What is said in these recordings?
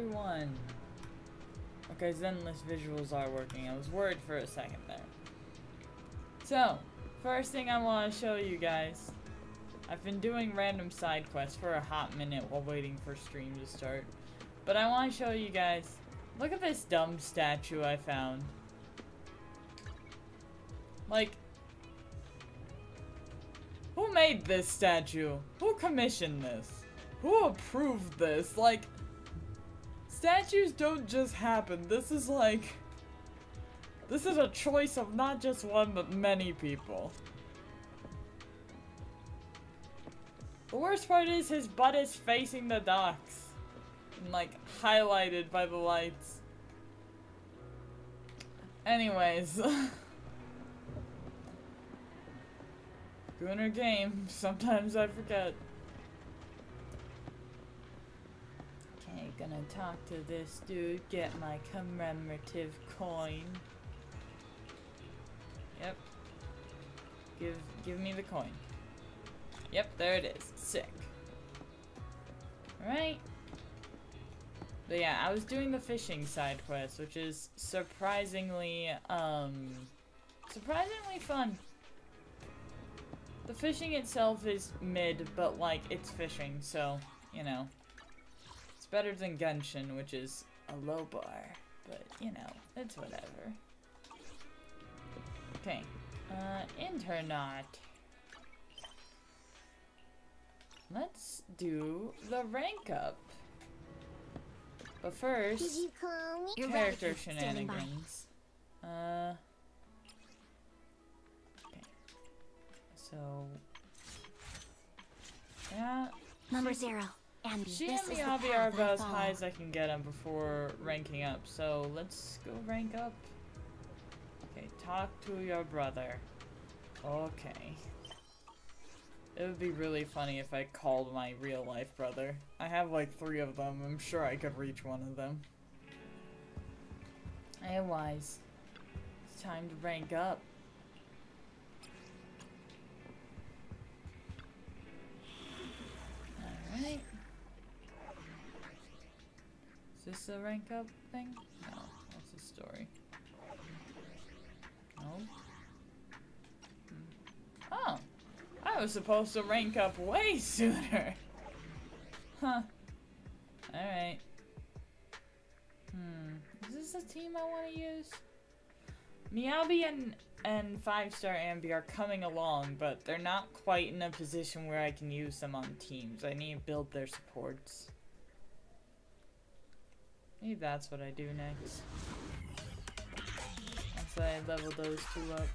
everyone. Okay, Zenless visuals are working. I was worried for a second there. So, first thing I want to show you guys. I've been doing random side quests for a hot minute while waiting for stream to start. But I want to show you guys. Look at this dumb statue I found. Like, who made this statue? Who commissioned this? Who approved this? Like, statues don't just happen. This is like... This is a choice of not just one, but many people. The worst part is his butt is facing the docks. And, like, highlighted by the lights. Anyways. Gooner game. Sometimes I forget. Okay, gonna talk to this dude, get my commemorative coin. Yep. Give me the coin. Yep, there it is. Sick. Alright. But yeah, I was doing the fishing side quest, which is surprisingly fun. The fishing itself is mid, but like, it's fishing, so, you know. It's better than Genshin, which is a low bar, but, you know, it's whatever. Okay, Internet. Let's do the rank up. But first, character shenanigans. Okay. So, yeah. Number 0. Ambi. She and Miyabi are about as high as I can get them before ranking up. So let's go rank up. Okay, talk to your brother. Okay. It would be really funny if I called my real life brother. I have like 3 of them. I'm sure I could reach one of them. Otherwise, it's time to rank up. Alright. Is this a rank up thing? No, that's a story. No. Oh! I was supposed to rank up way sooner! Huh. Alright. Is this a team I want to use? Miyabi and 5-star Ambi are coming along, but they're not quite in a position where I can use them on teams. I need to build their supports. Maybe that's what I do next. Once I level those 2 up.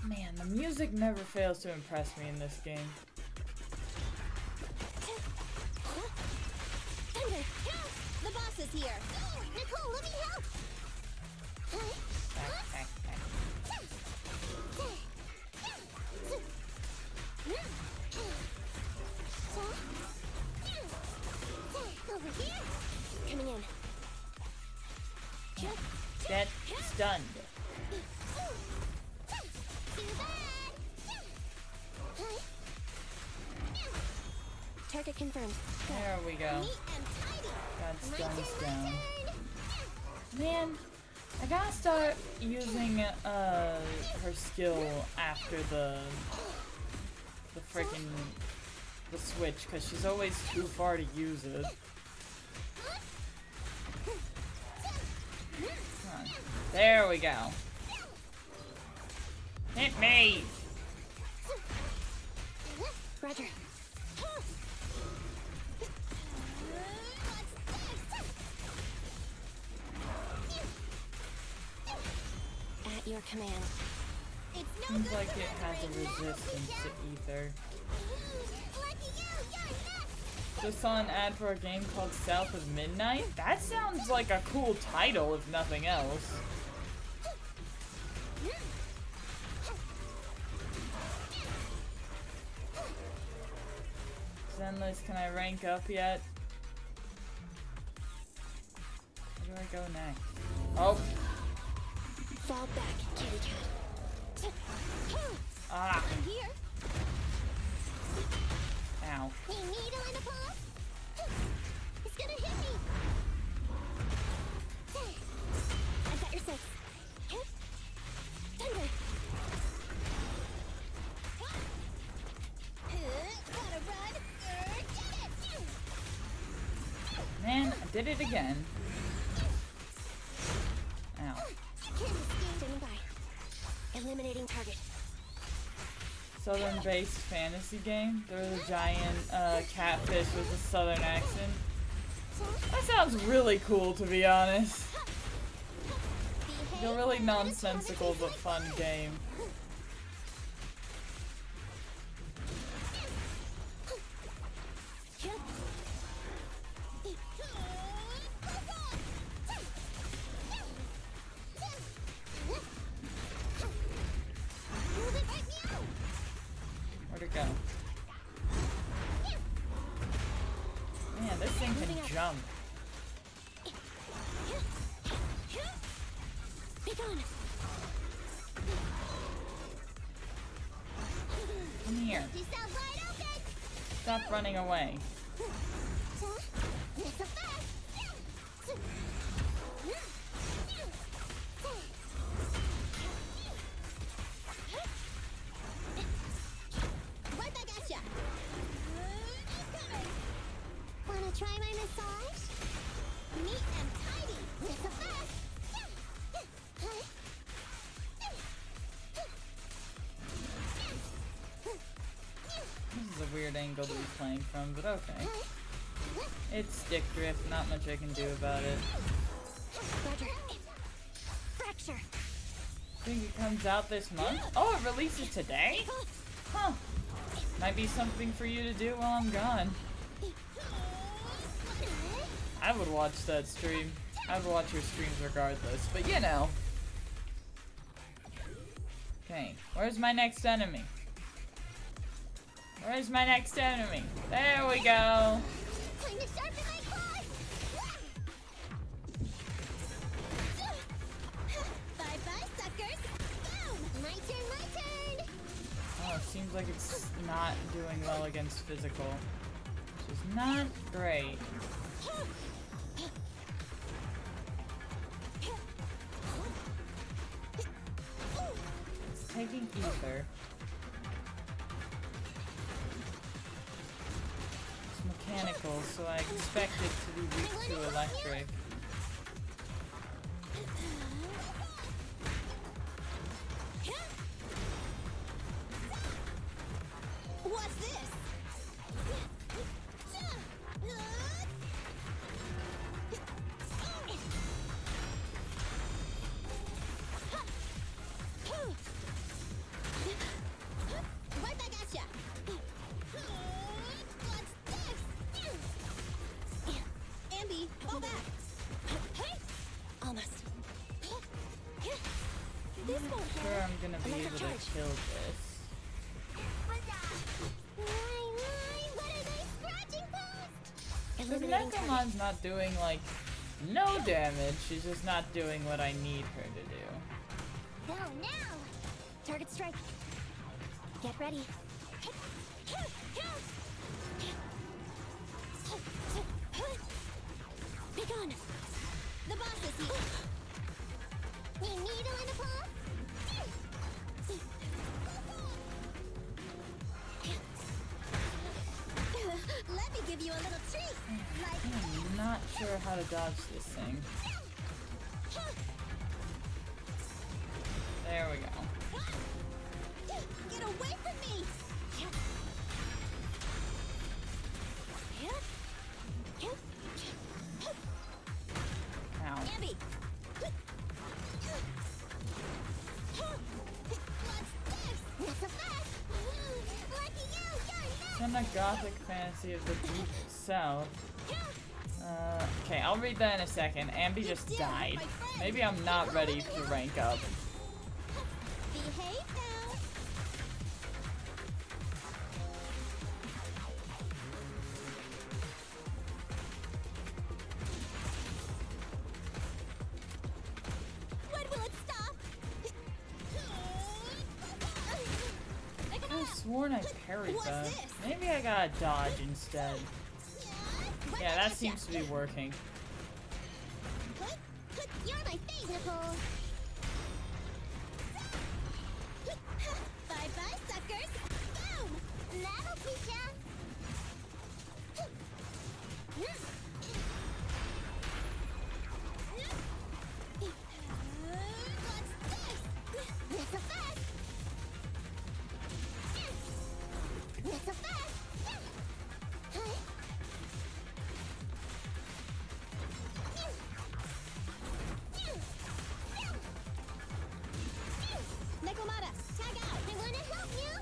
Man, the music never fails to impress me in this game. Thunder! The boss is here! Nicole, let me help! Over here! Coming in. Get stunned. Target confirmed. There we go. Got stuns down. Man, I gotta start using her skill after the frickin' the switch, cause she's always too far to use it. Come on. There we go. Hit me! Roger. At your command. Seems like it has a resistance to ether. Just saw an ad for a game called South of Midnight? That sounds like a cool title, if nothing else. Zenless, can I rank up yet? Where do I go next? Oh! Fall back, kitty cat. Ah! Here. Ow. Hey, needle in a paw? gonna hit me. I've got your six. Thunder. Gotta run. Get it. Man, I did it again. Ow. Standing by. Eliminating target. Southern-based fantasy game. There's a giant catfish with a southern accent. That sounds really cool, to be honest. Like a really nonsensical but fun game. Where'd it go? Man, this thing can jump. Be gone. Come here. Yourself wide open. Stop running away. Not so fast. Right back at ya. Wanna try my massage? Neat and tidy. Not so fast. This is a weird angle to be playing from, but okay. It's stick drift, not much I can do about it. Roger. Fracture. Think it comes out this month? Oh, it releases today? Huh. Might be something for you to do while I'm gone. I would watch that stream. I would watch your streams regardless, but you know. Okay, where's my next enemy? Where's my next enemy? There we go. Time to sharpen my claws. Bye-bye, suckers. Boom. My turn, my turn. Oh, it seems like it's not doing well against physical, which is not great. It's taking ether. It's mechanical, so I expect it to be weak to electric. What's this? Right back at ya. What's this? Ambi, fall back. Almost. This won't hurt. Sure, I'm gonna be able Electric to charge. kill this. What are they scratching past? Because Nekomon's not doing, like, no damage. She's just not doing what I need her to do. Go now! Target strike. Get ready. Be gone. The boss is here. Need needle in the paw? Let me give you a little treat. Like I'm not sure how to dodge this thing. There we go. Get away from me! Ow. Ambi! What's this? Not so fast! Lucky you! You're It's in the gothic fantasy of the deep south. Okay, I'll read that in a second. Ambi just died. Maybe I'm not ready to rank up. Behave now! When will it stop? I could have sworn I parried What's that. this? Maybe I gotta dodge instead. Right Yeah, that seems to be working. You're my fave, Nicole. Bye-bye, suckers. Boom! That'll teach ya. What's this? That's a fast. That's a fast. Nekomata, tag out. I wanna help you.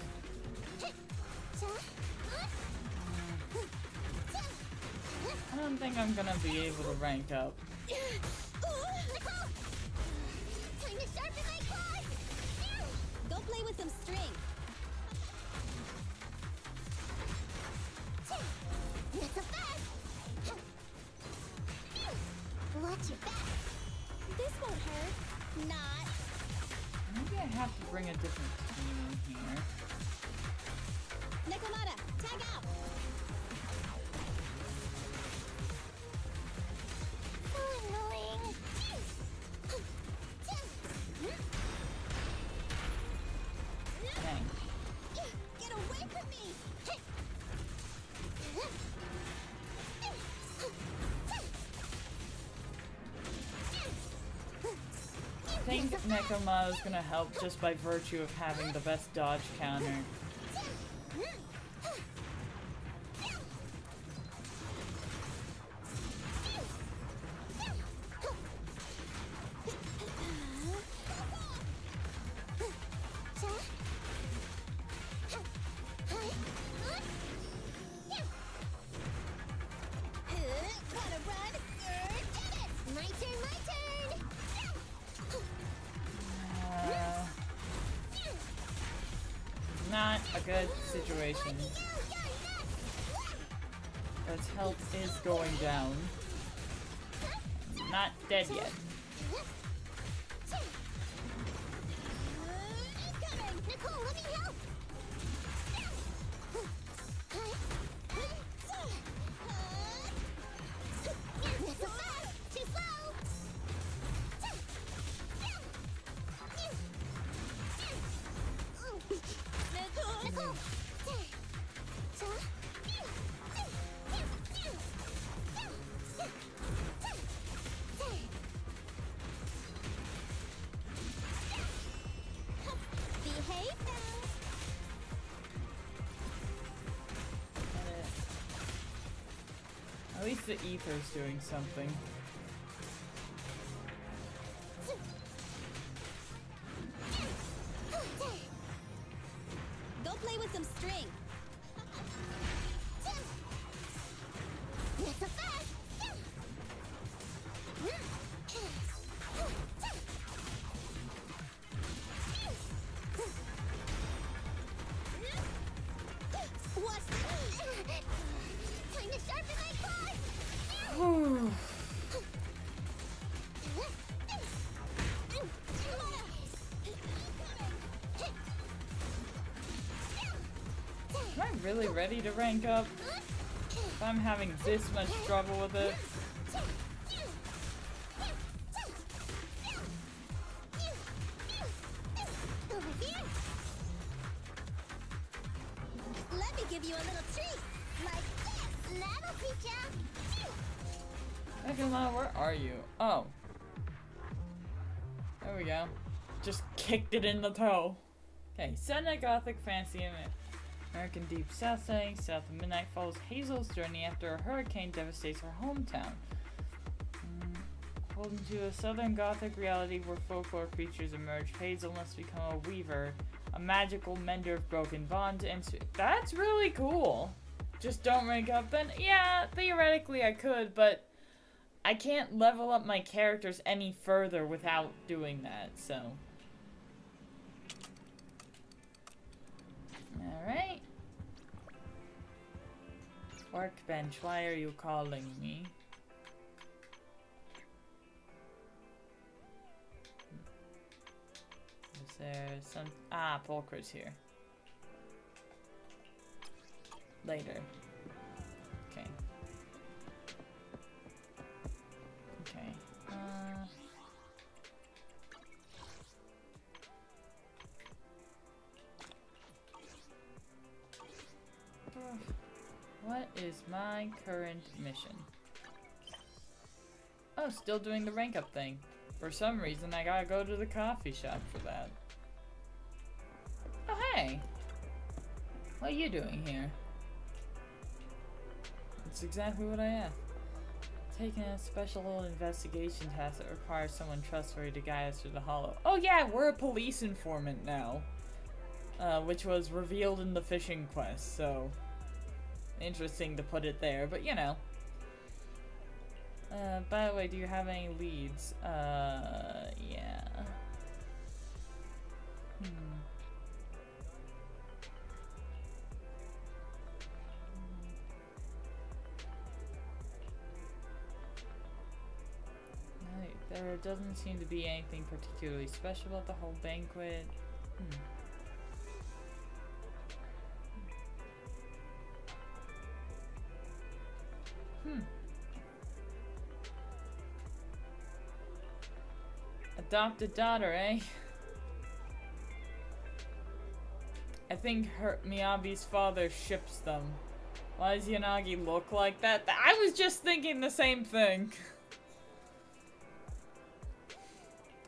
I don't think I'm gonna be able to rank up. Nicole! Time to sharpen my claws. Go play with some string. That's a fast. Watch your back. This won't hurt. Not. Maybe I have to bring a different team in here. Nekomata, tag out. So annoying. Dang. Get away from me. I think Nekomata is gonna help just by virtue of having the best dodge counter. Gotta run. My turn, my turn. Not a good situation. Its health is going down. Not dead yet. Nicole, let me help. Too slow. Nicole. Behave now. At least the ether's doing something. Go play with some string. That's a fast. What's time to sharpen my claws. Am I really ready to rank up? If I'm having this much trouble with it. Over here. Let me give you a little treat. Like this. That'll teach ya. Nekomata, where are you? Oh. There we go. Just kicked it in the toe. Okay, set in a gothic fantasy American deep south setting, south of midnight follows Hazel's journey after a hurricane devastates her hometown. Pulled into a southern gothic reality where folklore creatures emerge, Hazel must become a weaver, a magical mender of broken bonds, and that's really cool. Just don't rank up then? Yeah, theoretically I could, but I can't level up my characters any further without doing that, so. Alright. Workbench, why are you calling me? Is there some... Ah, Pulchra's here. Later. Okay. is my current mission? Oh, still doing the rank up thing. For some reason, I gotta go to the coffee shop for that. Oh, hey! What are you doing here? That's exactly what I asked. Taking a special investigation task that requires someone trustworthy to guide us through the hollow. Oh yeah, we're a police informant now. Which was revealed in the fishing quest, so... interesting to put it there, but you know. By the way, do you have any leads? Yeah. There doesn't seem to be anything particularly special about the whole banquet. Adopted daughter, eh? I think Miyabi's father ships them. Why does Yanagi look like that? I was just thinking the same thing.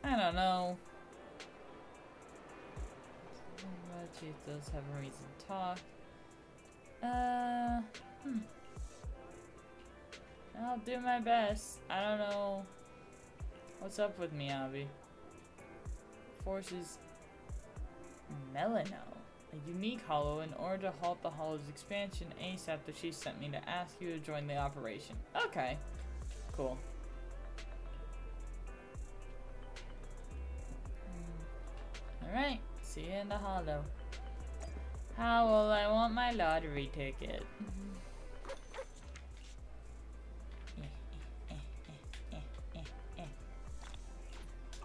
I don't know. But she does have a reason to talk. I'll do my best. I don't know. What's up with Miyabi? Forces Melano, a unique hollow. In order to halt the hollow's expansion ASAP, the chief sent me to ask you to join the operation. Okay. Cool. Alright, see you in the hollow. How will I want my lottery ticket?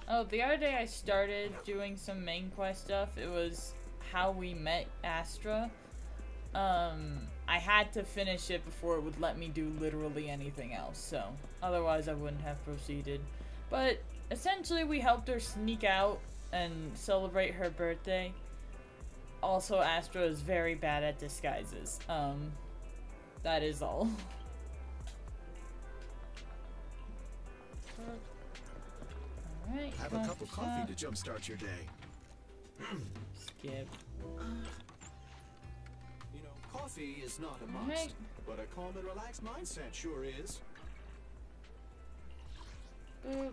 Oh, the other day I started doing some main quest stuff. It was how we met Astra. I had to finish it before it would let me do literally anything else, so otherwise I wouldn't have proceeded. But essentially we helped her sneak out and celebrate her birthday. Also, Astra is very bad at disguises. That is all. Alright, have a cup of coffee to jumpstart your day. Skip. You know, coffee is not a must, but a calm and relaxed mindset sure is. Boop.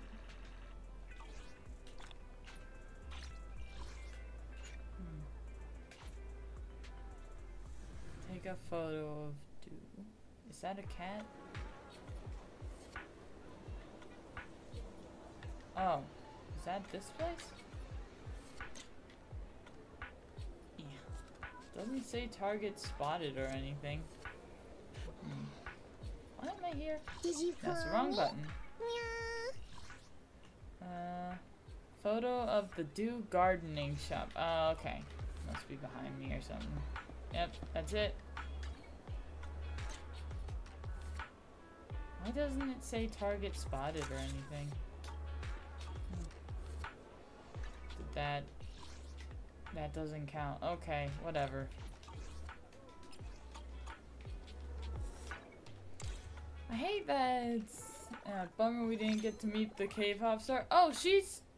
Take a photo of Dew. Is that a cat? Oh, is that this place? Yeah. Doesn't say target spotted or anything. Why am I here? Did you That's the wrong button. Photo of the Dew gardening shop. Oh, okay. Must be behind me or something. Yep, that's it. Why doesn't it say target spotted or anything? That doesn't count. Okay, whatever. I hate that it's bummer we didn't get to meet the cave hop star. Oh,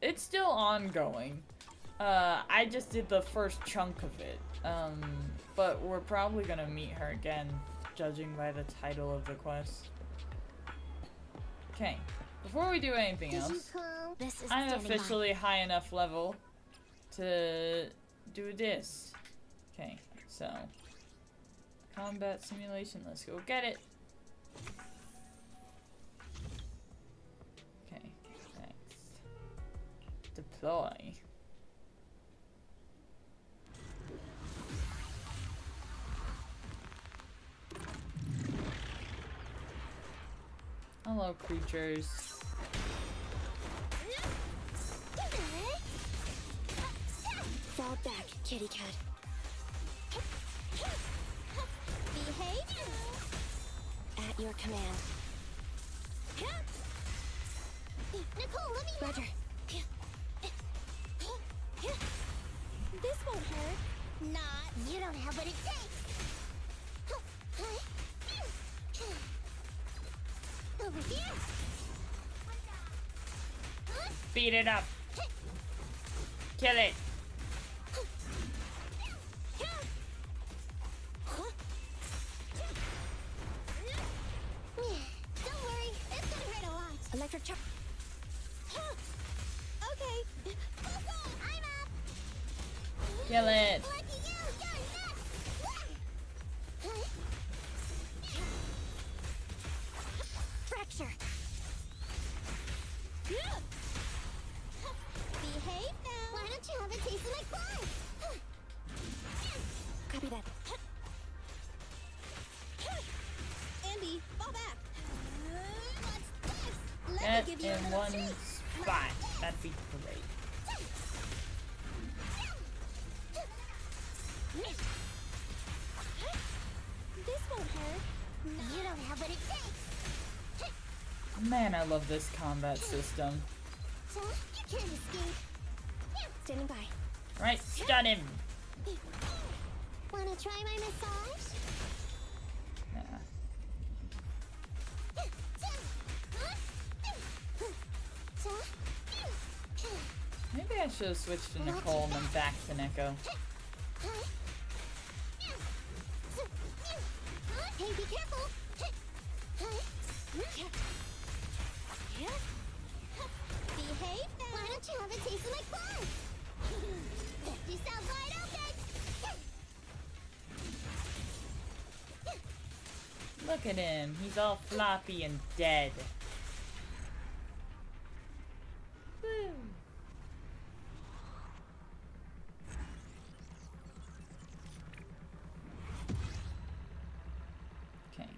it's still ongoing. I just did the first chunk of it. But we're probably gonna meet her again, judging by the title of the quest. Okay, before we do anything else, I'm officially high enough level to do this. Okay, so combat simulation, let's go get it. Okay, next. Deploy. Hello, creatures. Fall back, kitty cat. Behave. At your command. Nicole, let me. Roger. This won't hurt. Not. You don't have what it takes. Over here. Beat it up. Kill it. Don't worry, it's gonna hurt a lot. Electric charge. Okay. I'm up. Kill it. Lucky you, you're next. Fracture. Behave now. Why don't you have a taste of my claws? Copy that. Andy, fall back. What's this? Let Get me give you in another one chance. spot. That'd be great. This won't hurt. You don't have what it takes. Man, I love this combat system. So, you can't escape. Standing by. Right, stun him. Wanna try my massage? Nah. Maybe I should have switched to Nicole and then back to Neko. Hey, be careful! Behave now! Why don't you have a taste of my claws? Lift yourself wide open! Look at him. He's all floppy and dead. Woo. Okay.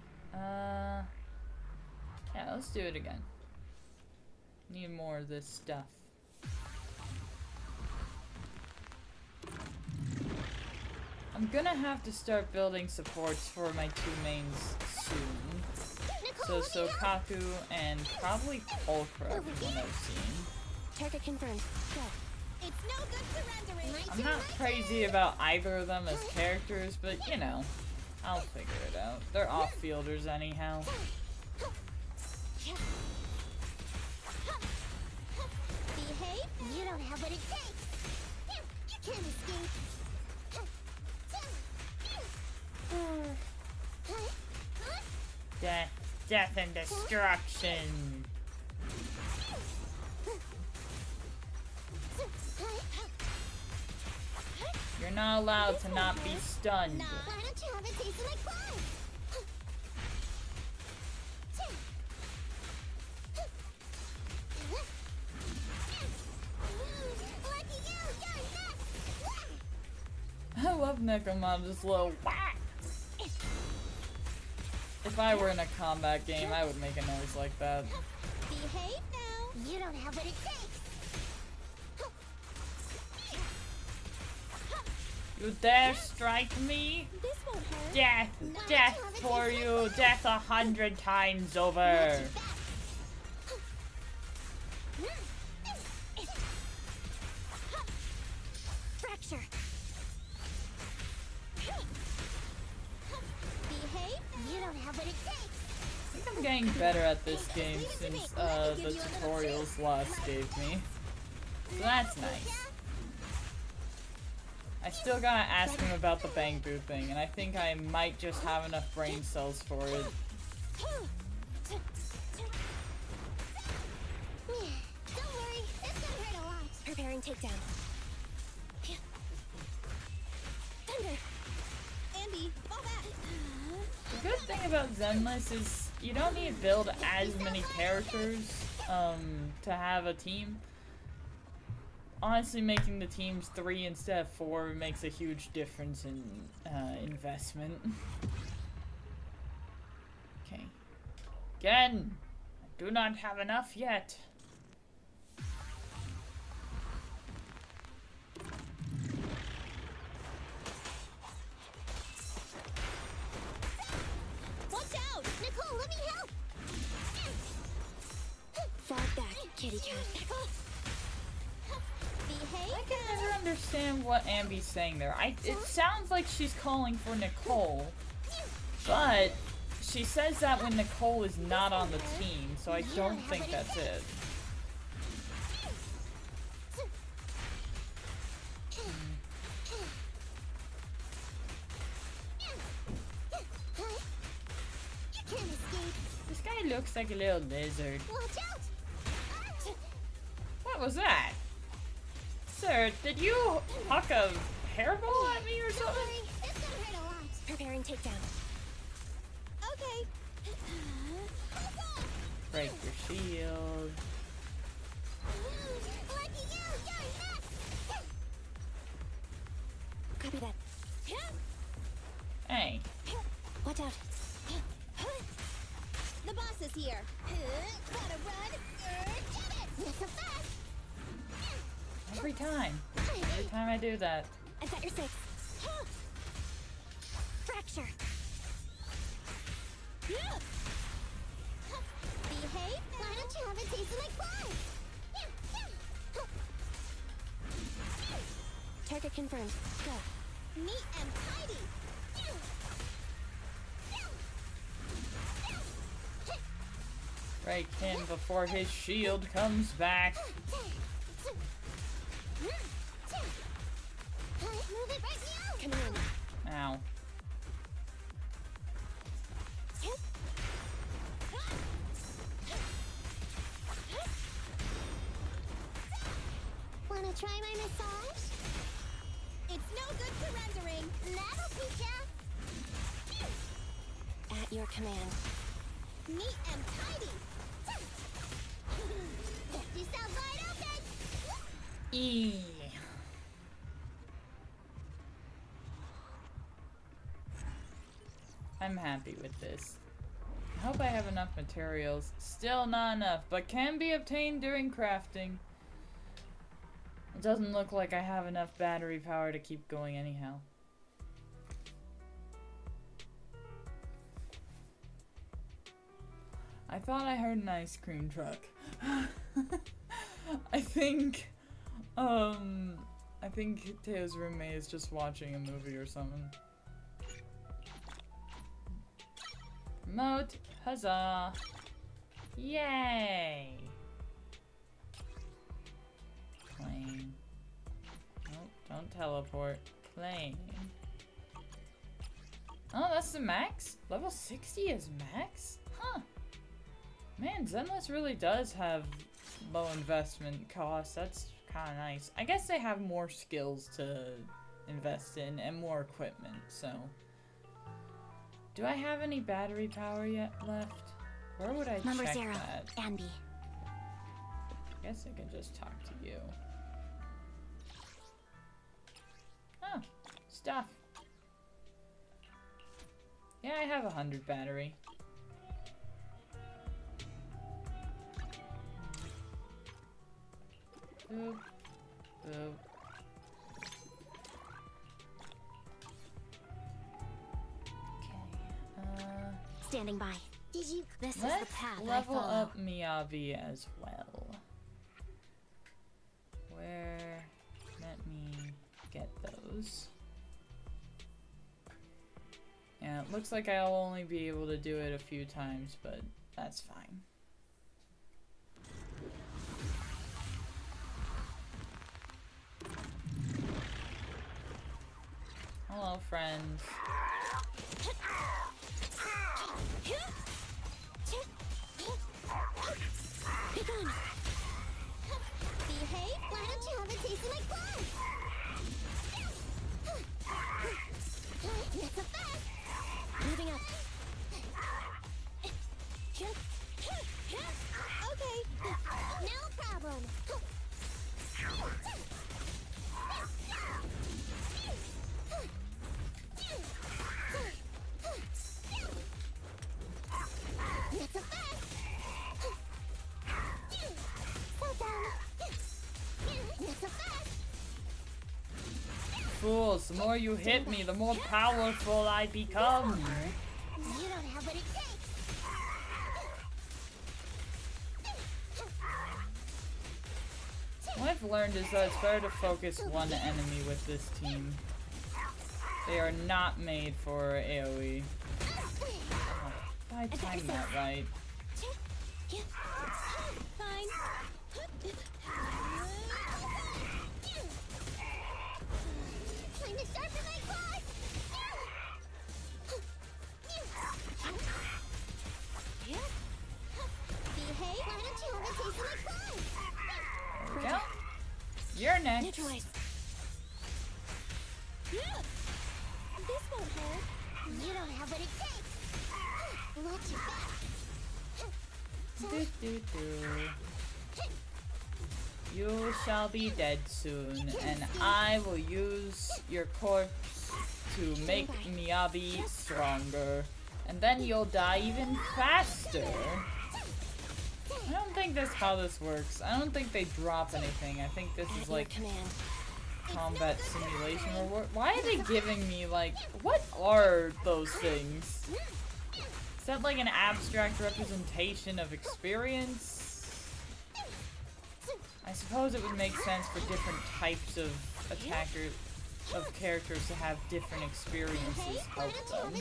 Yeah, let's do it again. Need more of this stuff. I'm gonna have to start building supports for my two mains soon. So Sokaku and probably Pulcra from what I've seen. Target confirmed. Go. It's no good surrendering. I'm not crazy about either of them as characters, but you know, I'll figure it out. They're off-fielders anyhow. Behave. You don't have what it takes. You can't escape. Death and destruction. You're not allowed to not be stunned. Why don't you have a taste of my claws? Lucky you, you're next. I love Nekomab's little whack. If I were in a combat game, I would make a noise like that. Behave now. You don't have what it takes. You dare strike me? This won't hurt. Death! Death for you! Death 100 times over! Fracture. Behave. You don't have what it takes. I think I'm getting better at this game since the tutorials Lost gave me. So that's nice. I still gotta ask him about the bang boo thing, and I think I might just have enough brain cells for it. Don't worry, it's gonna hurt a lot. Preparing takedown. Thunder. Andy, fall back. The good thing about Zenless is you don't need to build as many characters to have a team. Honestly, making the teams 3 instead of 4 makes a huge difference in investment. Okay. Again, I do not have enough yet. Watch out! Nicole, let me help! Fall back, kitty cat. Behave. I can never understand what Ambi's saying there. It sounds like she's calling for Nicole, but she says that when Nicole is not on the team, so I don't think that's it. This guy looks like a little lizard. Watch out! What was that? Sir, did you huck a hairball at me or Don't something? worry, it's gonna hurt a lot. Preparing takedown. Okay. Break your shield. Lucky you, you're next. Copy that. Hey, Watch out. The boss is here. Gotta run. Get it. Not so fast. every time I do that. I've got your six. Fracture. Behave. Why don't you have a taste of my claws? Target confirmed. Go. Neat and tidy. Break him before his shield comes back. Move it right now. Coming in. Ow. Wanna try my massage? It's no good surrendering. That'll teach ya. At your command. Neat and tidy. Left yourself wide open. Eee. I'm happy with this. I hope I have enough materials. Still not enough, but can be obtained during crafting. It doesn't look like I have enough battery power to keep going anyhow. I thought I heard an ice cream truck. I think Teyo's roommate is just watching a movie or something. Promote, huzzah! Yay! Plane. Nope, don't teleport. Plane. Oh, that's the max? Level 60 is max? Huh. Man, Zenless really does have low investment costs. That's kind of nice. I guess they have more skills to invest in and more equipment, so. Do I have any battery power yet left? Where would I Number check 0, that? Anby. I guess I can just talk to you. Oh, stuff. Yeah, I have 100 battery. Boop. Boop. Standing by. Did you? This is the Let's path level I follow. up Miyavi as well. Where? Let me get those. Yeah, it looks like I'll only be able to do it a few times, but that's fine. Hello, friends. Begone. Behave. Why don't you have a taste of my claws? Not so fast. Moving up. Okay. No problem. Not so fast. Slow down. Not so fast. Fools, the more you hit me, the more powerful I become. You don't have what it takes. What I've learned is that it's better to focus one enemy with this team. They are not made for AoE. I timed that right. Fine. Time to sharpen my claws. Behave. Why don't you have a taste of my claws? There we go. You're next. Neutralize. This won't hurt. You don't have what it takes. Watch your back. You shall be dead soon, and I will use your corpse to make Miyabi stronger. And then you'll die even faster. I don't think that's how this works. I don't think they drop anything. I think this is like combat simulation or what? Why are they giving me like, what are those things? Is that like an abstract representation of experience? I suppose it would make sense for different types of attackers, of characters to have different experiences help them.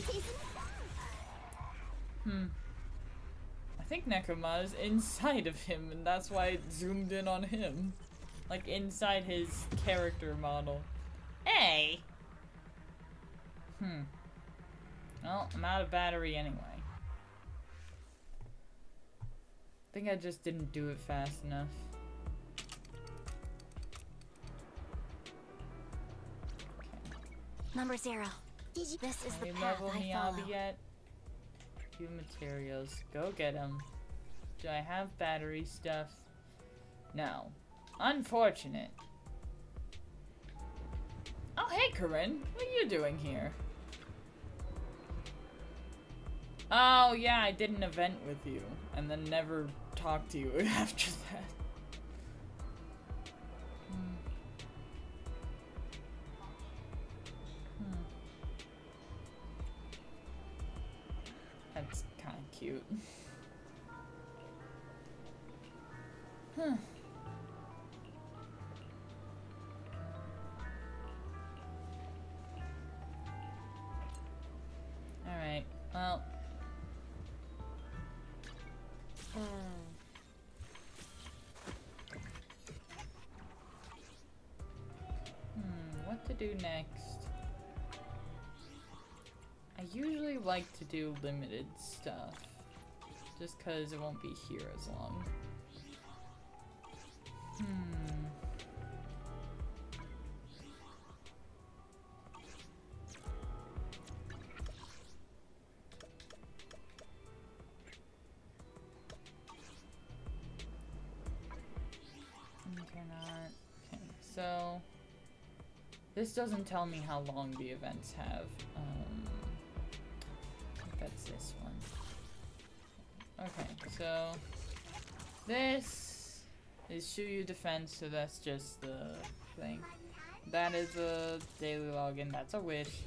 I think Nekoma is inside of him, and that's why it zoomed in on him. Like inside his character model. Hey! Well, I'm out of battery anyway. I think I just didn't do it fast enough. Number 0. This is the path level I Miyabi follow. yet? Few materials. Go get them. Do I have battery stuff? No. Unfortunate. Oh, hey, Corinne. What are you doing here? Oh, yeah, I did an event with you. And then never talked to you after that. That's kind of cute. Alright, well. What to do next? I usually like to do limited stuff, just cause it won't be here as long. Okay, so this doesn't tell me how long the events have. I think that's this one. Okay, so this is Shuyu Defense, so that's just the thing. That is a daily login, that's a wish.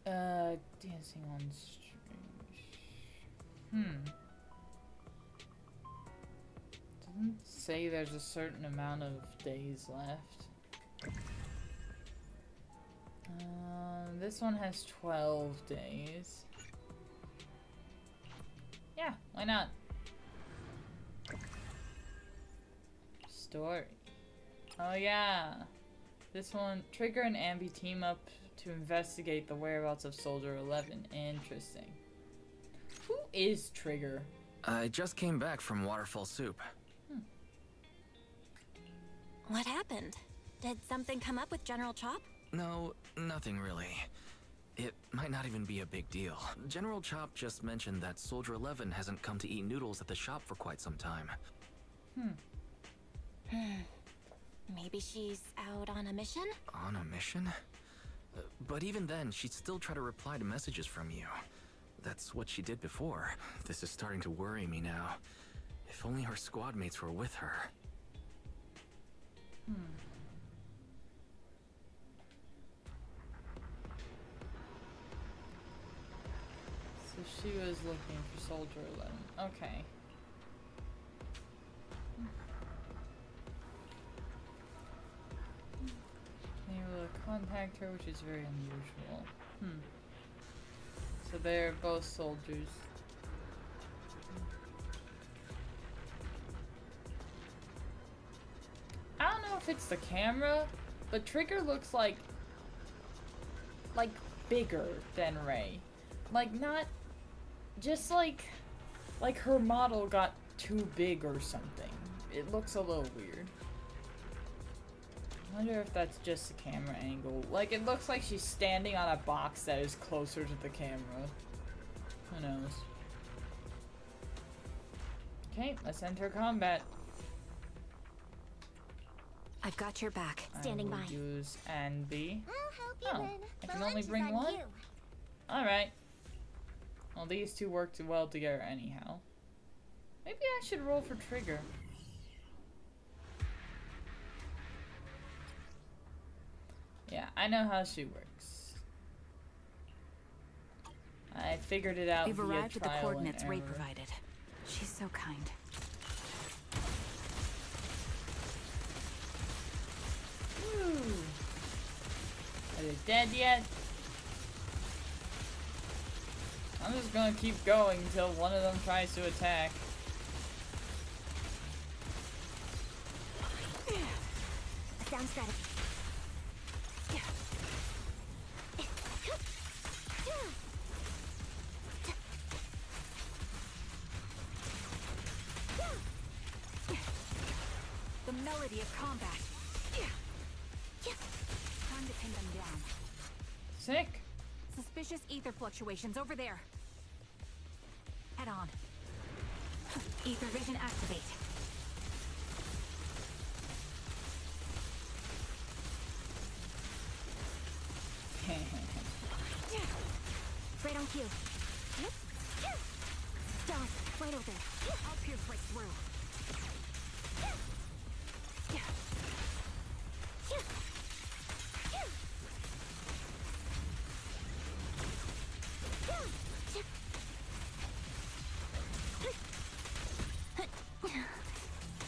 Dancing on stream. Doesn't say there's a certain amount of days left. This one has 12 days. Yeah, why not? Story. Oh yeah. This one, Trigger and Ambi team up to investigate the whereabouts of Soldier 11. Interesting. Who is Trigger? I just came back from Waterfall Soup. What happened? Did something come up with General Chop? No, nothing really. It might not even be a big deal. General Chop just mentioned that Soldier 11 hasn't come to eat noodles at the shop for quite some time. Maybe she's out on a mission? On a mission? But even then, she'd still try to reply to messages from you. That's what she did before. This is starting to worry me now. If only her squad mates were with her. So she was looking for Soldier 11. Okay. Able to contact her, which is very unusual. So they're both soldiers. I don't know if it's the camera, but Trigger looks like bigger than Rey. Like not just like her model got too big or something. It looks a little weird. I wonder if that's just the camera angle. Like it looks like she's standing on a box that is closer to the camera. Who knows? Okay, let's enter combat. I've got your back. Standing by. Use and B. I'll help you Oh, win. I The can only lunch is bring on one? you. Alright. Well, these two work well together anyhow. Maybe I should roll for Trigger. Yeah, I know how she works. I figured it out. We've via arrived at the trial coordinates and Ray error. provided. She's so kind. Woo. Are they dead yet? I'm just gonna keep going until one of them tries to attack. A sound strategy. The melody of combat. Time to pin them down. Sick. Suspicious ether fluctuations over there. Head on. Ether vision activate. Right on cue. Done. Right over. I'll pierce right through.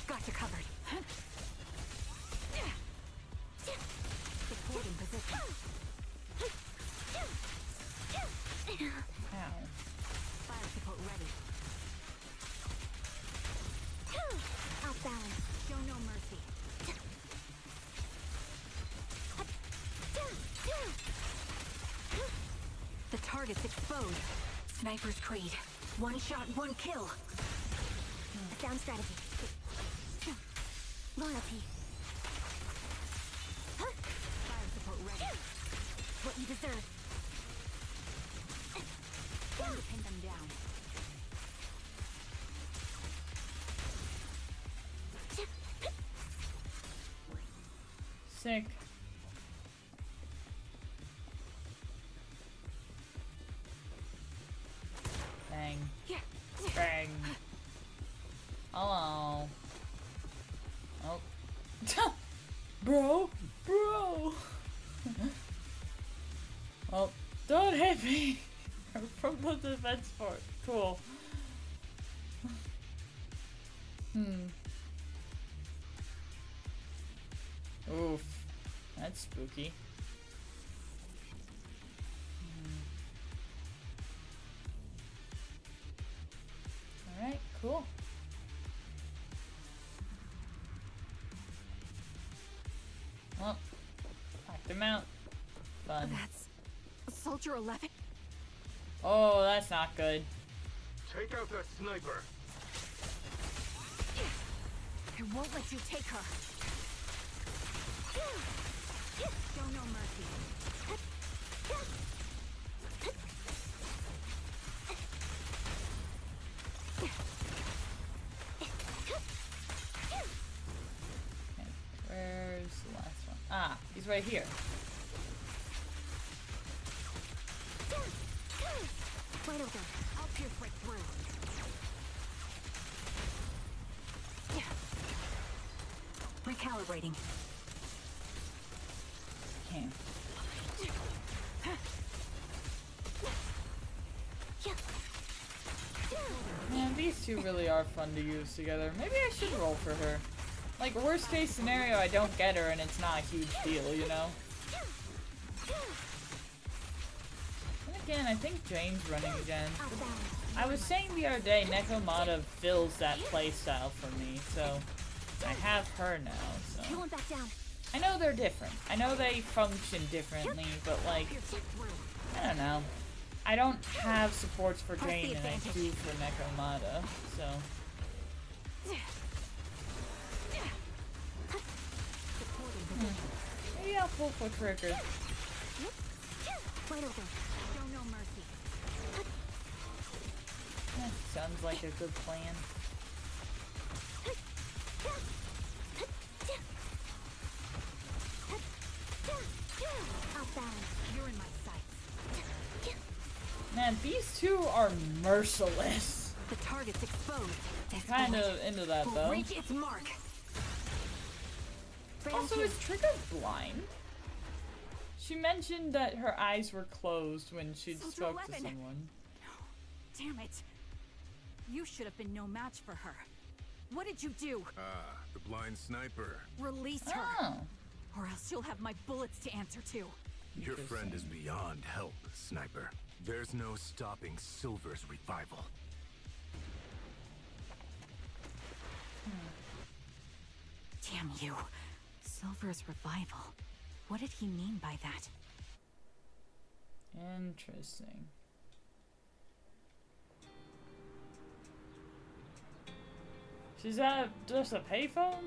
Got you covered. Supporting position. Ow. Fire support ready. Off balance. Show no mercy. The target's exposed. Sniper's Creed. One shot, one kill. A sound strategy. Loyalty. Fire support ready. What you deserve. Time to pin them down. Sick. Bang. Bang. Hello. Oh. Bro. Bro. Oh, don't hit me. From the defense fort. Cool. Oof. That's spooky. Alright, cool. Well, knocked him out. Fun. That's Soldier 11. Oh, that's not good. Take out that sniper. I won't let you take her. Show no mercy. Okay, where's the last one? Ah, he's right here. Right over. I'll pierce right through. Recalibrating. Can't. Man, these two really are fun to use together. Maybe I should roll for her. Like, worst case scenario, I don't get her and it's not a huge deal, you know? I'm gonna Again, I think Jane's running again. Out of balance. I was saying the other day, Nekomata fills that playstyle for me, so I have her now, so. You won't back down. I know they're different. I know they function differently, but like, I don't know. I don't have supports for Jane and I do for Nekomata, so. Maybe I'll pull for trigger. Wide open. Show no mercy. Sounds like a good plan. Off balance. You're in my sights. Man, these two are merciless. The target's exposed. This Kind bullet of into that will though. reach its mark. Also, is Trigger blind? She mentioned that her eyes were closed when she Soldier spoke to 11. someone. Damn it. You should have been no match for her. What did you do? Ah, the blind sniper. Release her. Oh. Or else you'll have my bullets to answer to. Your friend is beyond help, Sniper. There's no stopping Silver's revival. Damn you. Silver's revival. What did he mean by that? Interesting. She's at just a payphone?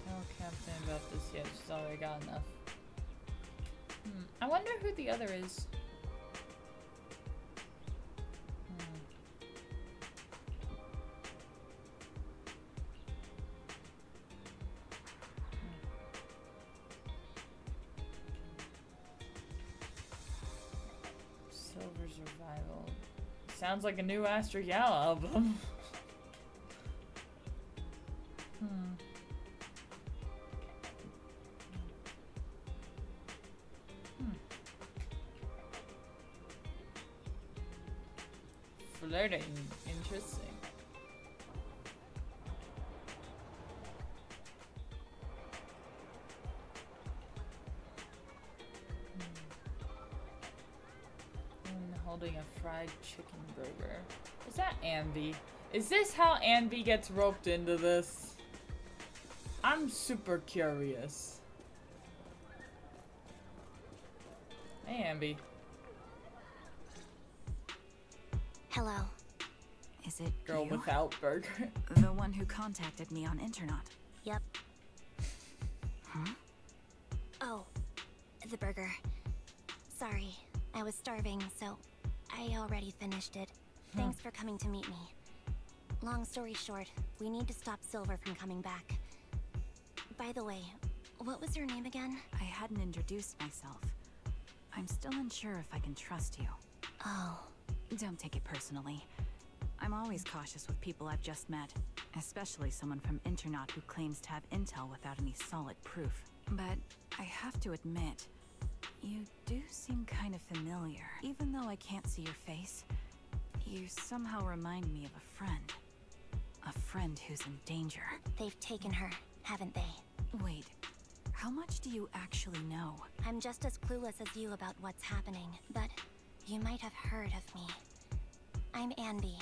Tell Captain about this yet. She's already got enough. I wonder who the other is. Silver's Revival. Sounds like a new Astro Yao album. Flirting. Interesting. Holding a fried chicken burger. Is that Ambi? Is this how Ambi gets roped into this? I'm super curious. Hey, Ambi. Hello. Is it Girl you? without burger. The one who contacted me on Internet. Yep. Huh? Oh, the burger. Sorry, I was starving, so I already finished it. Thanks for coming to meet me. Long story short, we need to stop Silver from coming back. By the way, what was your name again? I hadn't introduced myself. I'm still unsure if I can trust you. Oh, Don't take it personally. I'm always cautious with people I've just met, especially someone from Internet who claims to have intel without any solid proof. But I have to admit, you do seem kind of familiar. Even though I can't see your face, you somehow remind me of a friend. A friend who's in danger. they've taken her, haven't they? Wait, how much do you actually know? I'm just as clueless as you about what's happening, but you might have heard of me. I'm Anby,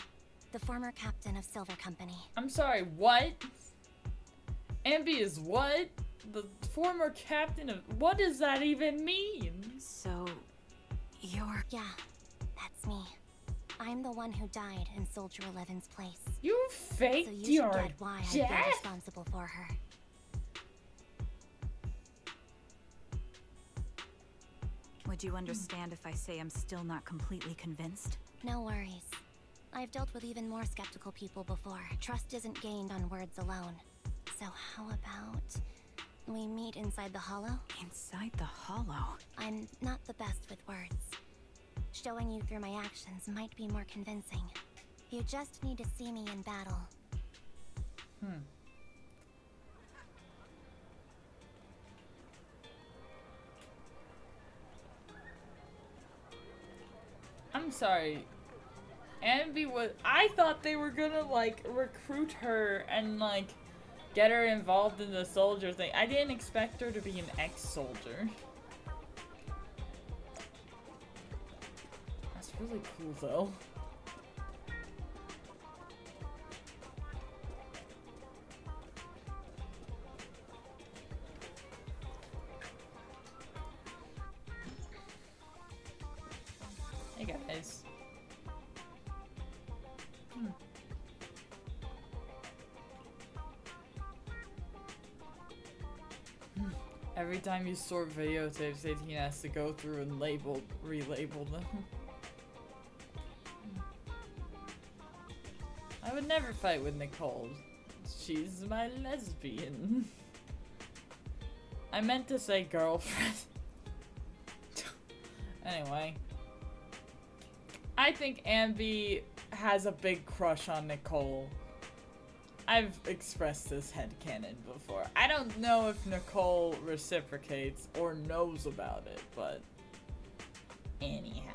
the former captain of Silver Company. I'm sorry, what? Ambi is what? The former captain of... What does that even mean? So, you're... Yeah, that's me. I'm the one who died in Soldier 11's place. You So faked you should your get why I'd be death? responsible for her. Would you understand if I say I'm still not completely convinced? No worries. I've dealt with even more skeptical people before. Trust isn't gained on words alone. So how about we meet inside the hollow? Inside the hollow? I'm not the best with words. Showing you through my actions might be more convincing. You just need to see me in battle. I'm sorry. Ambi was. I thought they were gonna like recruit her and like get her involved in the soldier thing. I didn't expect her to be an ex-soldier. That's really cool though. Hey guys. Every time you sort videotapes, 18 has to go through and relabel them. I would never fight with Nicole. She's my lesbian. I meant to say girlfriend. Anyway. I think Ambi has a big crush on Nicole. I've expressed this headcanon before. I don't know if Nicole reciprocates or knows about it, but anyhow.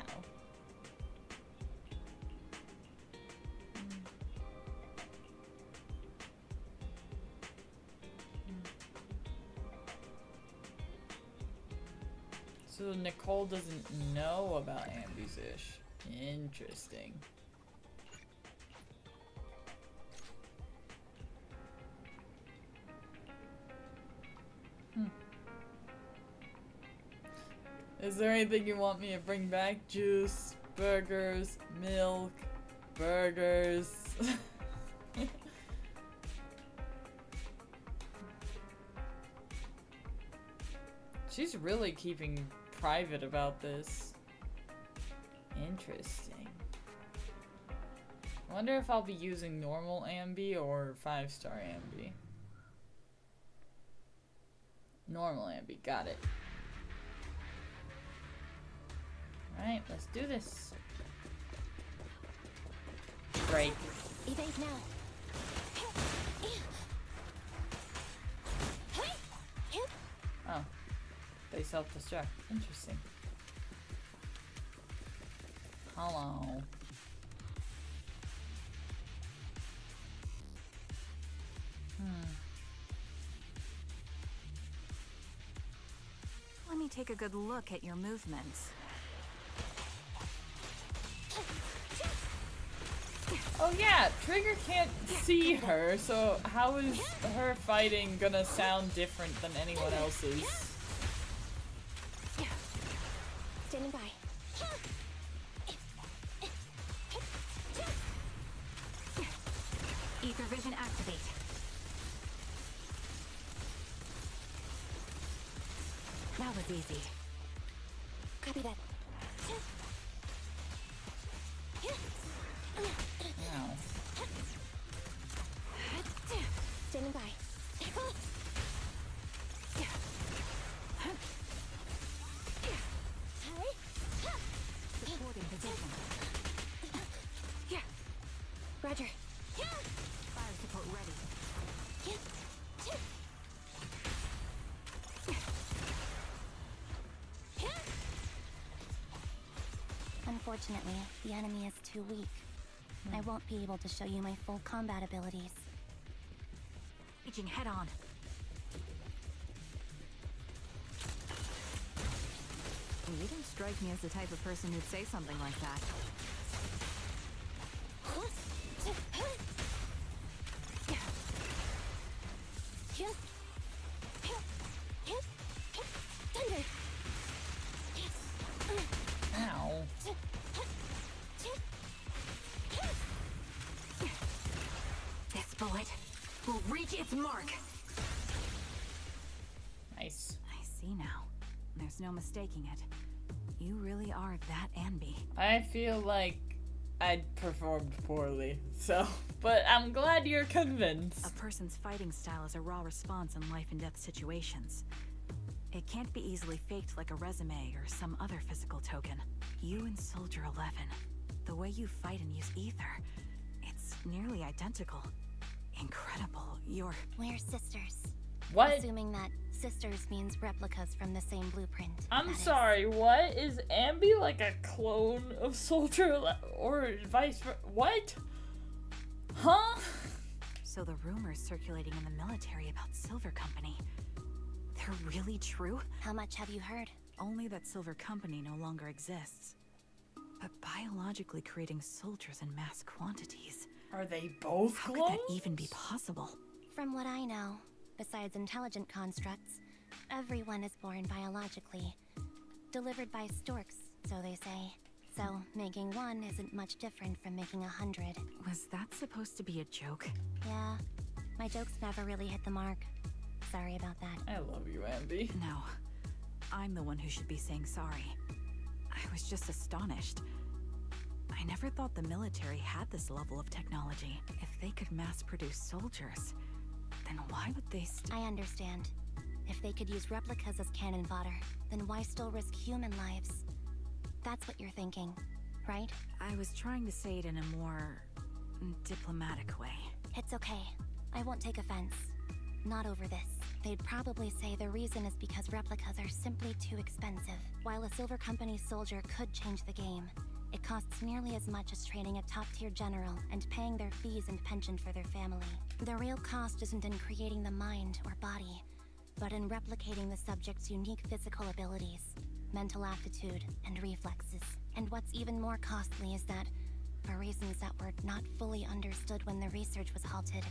So Nicole doesn't know about Ambi's ish. Interesting. Is there anything you want me to bring back? Juice, burgers, milk, burgers. She's really keeping private about this. Interesting. I wonder if I'll be using normal Ambi or 5-star Ambi. Normal Ambi, got it. Alright, let's do this. Break. Evade now. Oh. They self-destruct. Interesting. Hello. Let me take a good look at your movements. Oh yeah, Trigger can't see her, so how is her fighting gonna sound different than anyone else's? Standing by. Ether vision activate. That was easy. Copy that. Wow. Standing by. Supporting position. Roger. Fire support ready. Unfortunately, the enemy is too weak. I won't be able to show you my full combat abilities. Reaching head on. You didn't strike me as the type of person who'd say something like that. Thunder! Ow. This bullet will reach its mark. Nice. I see now. There's no mistaking it. You really are that Ambi. I feel like I performed poorly, so, but I'm glad you're convinced. A person's fighting style is a raw response in life and death situations. It can't be easily faked like a resume or some other physical token. You and Soldier 11, the way you fight and use ether, it's nearly identical. Incredible. We're sisters. What? Assuming that sisters means replicas from the same blueprint. I'm sorry, what? Is Ambi like a clone of Soldier or vice versa? What? Huh? So the rumors circulating in the military about Silver Company, they're really true? How much have you heard? Only that Silver Company no longer exists. But biologically creating soldiers in mass quantities. Are they both How clones? could that even be possible? From what I know, besides intelligent constructs, everyone is born biologically. Delivered by storks, so they say. So, making one isn't much different from making 100. Was that supposed to be a joke? Yeah, my jokes never really hit the mark. Sorry about that. I love you, Ambi. No. I'm the one who should be saying sorry. I was just astonished. I never thought the military had this level of technology. If they could mass produce soldiers, then why would they I understand. If they could use replicas as cannon fodder, then why still risk human lives? That's what you're thinking, right? I was trying to say it in a more diplomatic way. It's okay. I won't take offense. Not over this. They'd probably say the reason is because replicas are simply too expensive. While a Silver Company soldier could change the game, it costs nearly as much as training a top-tier general and paying their fees and pension for their family. The real cost isn't in creating the mind or body, but in replicating the subject's unique physical abilities, mental aptitude, and reflexes. And what's even more costly is that, for reasons that were not fully understood when the research was halted,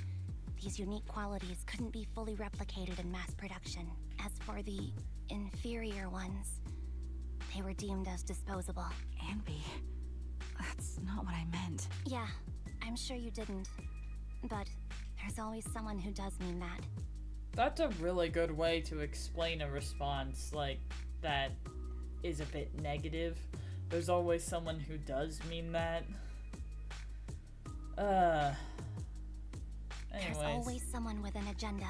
these unique qualities couldn't be fully replicated in mass production. As for the inferior ones, they were deemed as disposable. Ambi, that's not what I meant. Yeah, I'm sure you didn't. But there's always someone who does mean that. That's a really good way to explain a response like that is a bit negative. There's always someone who does mean that. Anyways. There's always someone with an agenda,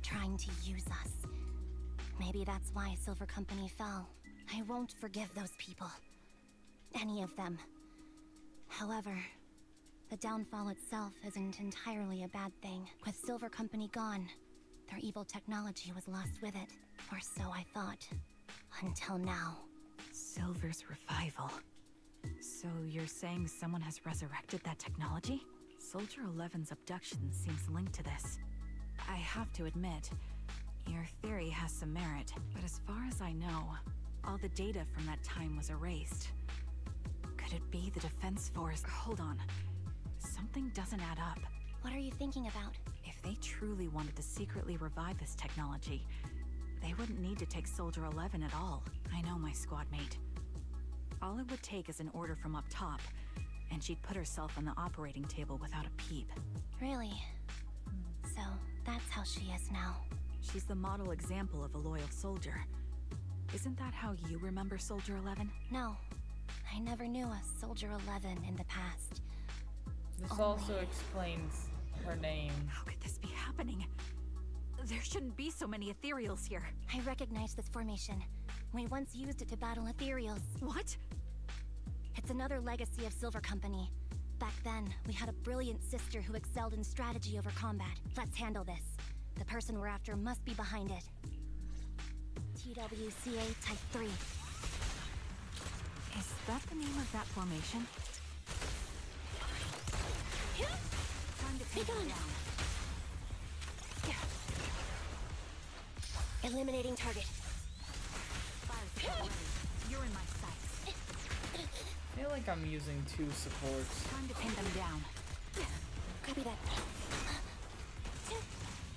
trying to use us. Maybe that's why Silver Company fell. I won't forgive those people. Any of them. However, the downfall itself isn't entirely a bad thing. With Silver Company gone, their evil technology was lost with it. Or so I thought. Until now. Silver's revival. So you're saying someone has resurrected that technology? Soldier 11's abduction seems linked to this. I have to admit, your theory has some merit, but as far as I know, all the data from that time was erased. Could it be the Defense Force? Hold on. Something doesn't add up. What are you thinking about? If they truly wanted to secretly revive this technology, they wouldn't need to take Soldier 11 at all. I know my squad mate. All it would take is an order from up top, and she'd put herself on the operating table without a peep. Really? So, that's how she is now. She's the model example of a loyal soldier. Isn't that how you remember Soldier 11? No. I never knew a Soldier 11 in the past. This Only- also explains her name. How could this be happening? There shouldn't be so many ethereals here. I recognize this formation. We once used it to battle ethereals. What? It's another legacy of Silver Company. Back then, we had a brilliant sister who excelled in strategy over combat. Let's handle this. The person we're after must be behind it. TWCA Type 3. Is that the name of that formation? Time to take Take on. it down. Eliminating target. You're in my sights. I feel like I'm using two supports. Time to pin them down. Copy that.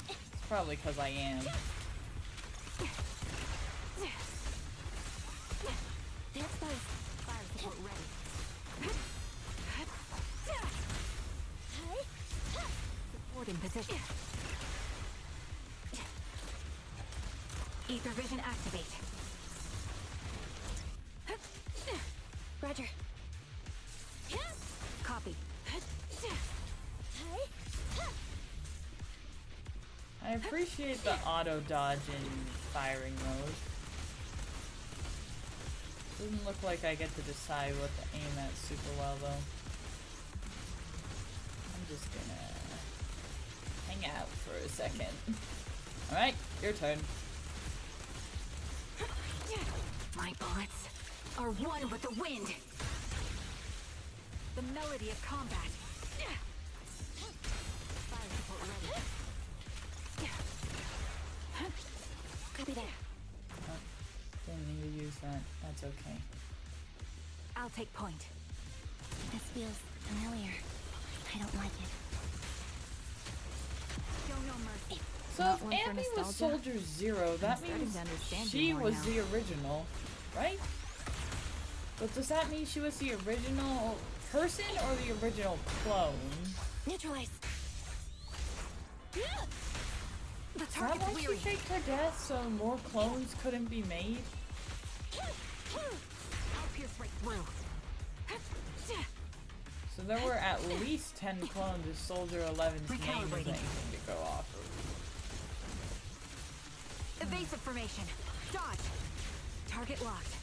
It's probably because I am. They're exposed. Fire support ready. Support in position. Ether vision activate. Roger. Copy. I appreciate the auto dodge in firing mode. Doesn't look like I get to decide what to aim at super well though. I'm just gonna hang out for a second. Alright, your turn. My bullets are one with the wind. The melody of combat. Fire support ready. Copy that. Oh, didn't need to use that. That's okay. I'll take point. This feels familiar. I don't like it. Show no mercy. So Not if one for Abby was nostalgia? Soldier Zero, that starting means to understand she you more was now. the original, right? But does that mean she was the original person or the original clone? Neutralize. The Is that target's why she weary. faked her death so more clones couldn't be made? I'll pierce right through. So there were at least 10 clones if Soldier 11's name is Recalibrating. anything to go off of. Evasive formation. Dodge. Target locked.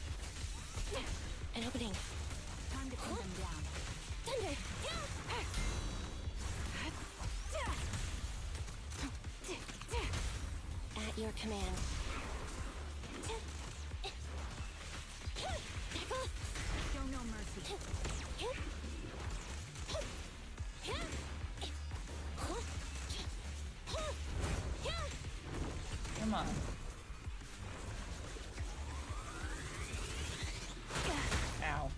An opening. Time to pin them down. Thunder. At your command. Show no mercy. Come on. Ow.